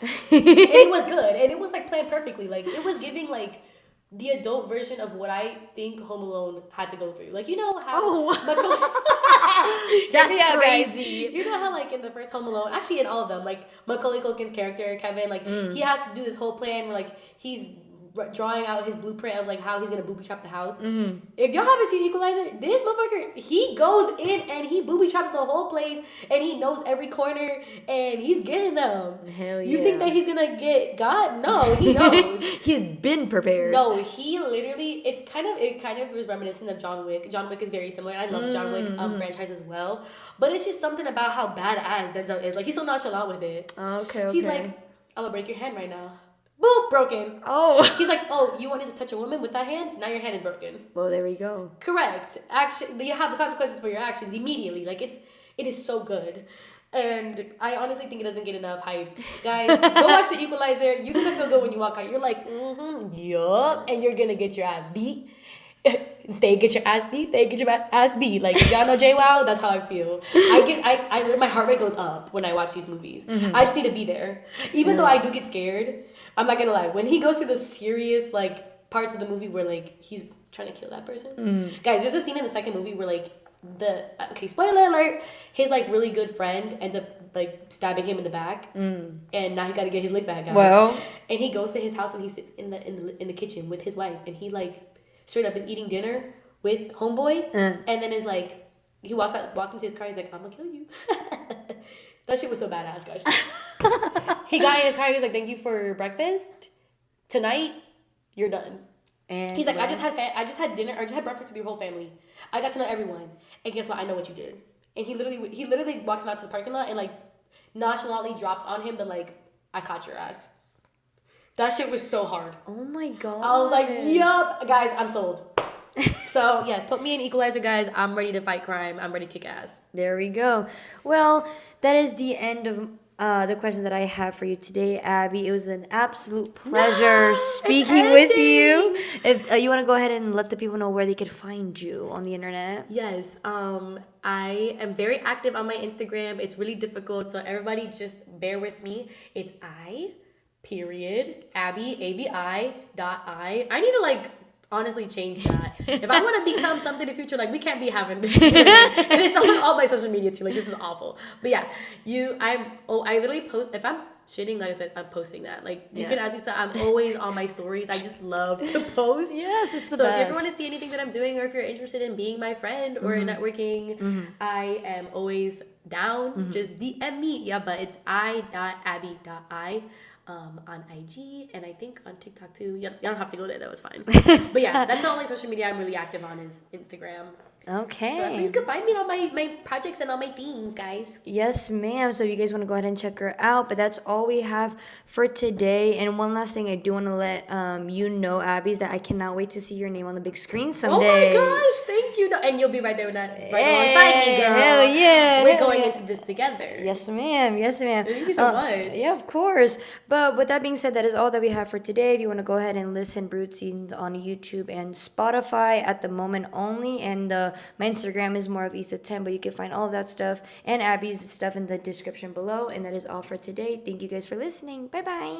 And it was good. And it was, like, planned perfectly. Like, it was giving, like, the adult version of what I think Home Alone had to go through. Like, you know how
That's
guys.
crazy.
You know how, like, in the first Home Alone, actually in all of them, like, Macaulay Culkin's character, Kevin, like, he has to do this whole plan where, like, he's drawing out his blueprint of, like, how he's gonna booby trap the house. If y'all haven't seen Equalizer, this motherfucker, he goes in and he booby traps the whole place, and he knows every corner, and he's getting them.
Hell yeah.
You think that he's gonna get God? No, he knows.
He's been prepared.
No, he literally, it kind of was reminiscent of John Wick. John Wick is very similar. I love John Wick franchise as well. But it's just something about how badass Denzel is. Like, he's so nonchalant with it.
Okay.
He's like, I'm gonna break your hand right now. Boop, broken.
Oh.
He's like, oh, you wanted to touch a woman with that hand? Now your hand is broken.
Well, there we go.
Correct. Actually, you have the consequences for your actions immediately. Like, it is so good. And I honestly think it doesn't get enough hype. Guys, go watch The Equalizer. You're gonna feel good when you walk out. You're like, yup. And you're gonna get your ass beat. Get your ass beat. Like, y'all know JWoww? That's how I feel. My heart rate goes up when I watch these movies. I just need to be there. Even though I do get scared, I'm not gonna lie. When he goes through the serious, like, parts of the movie where, like, he's trying to kill that person. Guys, there's a scene in the second movie where, like, spoiler alert, his, like, really good friend ends up, like, stabbing him in the back, and now he got to get his lick back, guys.
Well,
and he goes to his house and he sits in the kitchen with his wife, and he, like, straight up is eating dinner with homeboy, and then is like, he walks into his car, he's like, I'm gonna kill you. That shit was so badass, guys. He got in his car, he was like, thank you for breakfast. Tonight, you're done. And he's like, I just had dinner, or just had breakfast with your whole family. I got to know everyone. And guess what? I know what you did. And he literally walks him out to the parking lot and, like, nonchalantly drops on him, but, like, I caught your ass. That shit was so hard.
Oh my god.
I was like, yup. Guys, I'm sold. So, yes, put me in Equalizer, guys. I'm ready to fight crime. I'm ready to kick ass.
There we go. Well, that is the end of the questions that I have for you today, Abby. It was an absolute pleasure speaking with you. If you want to go ahead and let the people know where they could find you on the internet.
Yes. I am very active on my Instagram. It's really difficult, so everybody just bear with me. It's Abby, ABI.I. I need to, like, honestly change that. If I want to become something in the future, like, we can't be having this. And it's on all my social media too. Like, this is awful. But yeah, I literally post, if I'm shitting, like I said, I'm posting that. Like, you can ask me, so I'm always on my stories. I just love to post.
Yes, it's the
so
best.
if you ever want to see anything that I'm doing, or if you're interested in being my friend or networking, I am always down. Just DM me. Yeah, but it's I.abby.I. On IG, and I think on TikTok too. Y'all don't have to go there, that was fine. But yeah, that's the only social media I'm really active on is Instagram.
Okay.
So that's where you can find me on my projects and all my things, guys.
Yes, ma'am. So you guys want to go ahead and check her out. But that's all we have for today. And one last thing I do want to let you know, Abby, is that I cannot wait to see your name on the big screen someday.
Oh my gosh, thank you. And you'll be right there with that, right alongside me, girl.
Hell yeah.
We're going into this together.
Yes, ma'am. Yes, ma'am.
Thank you so much.
Yeah, of course. But with that being said, that is all that we have for today. If you want to go ahead and listen, Brewed Scenes on YouTube and Spotify at the moment only. And my Instagram is more of East at 10, but you can find all of that stuff and Abby's stuff in the description below. And that is all for today. Thank you guys for listening. Bye-bye.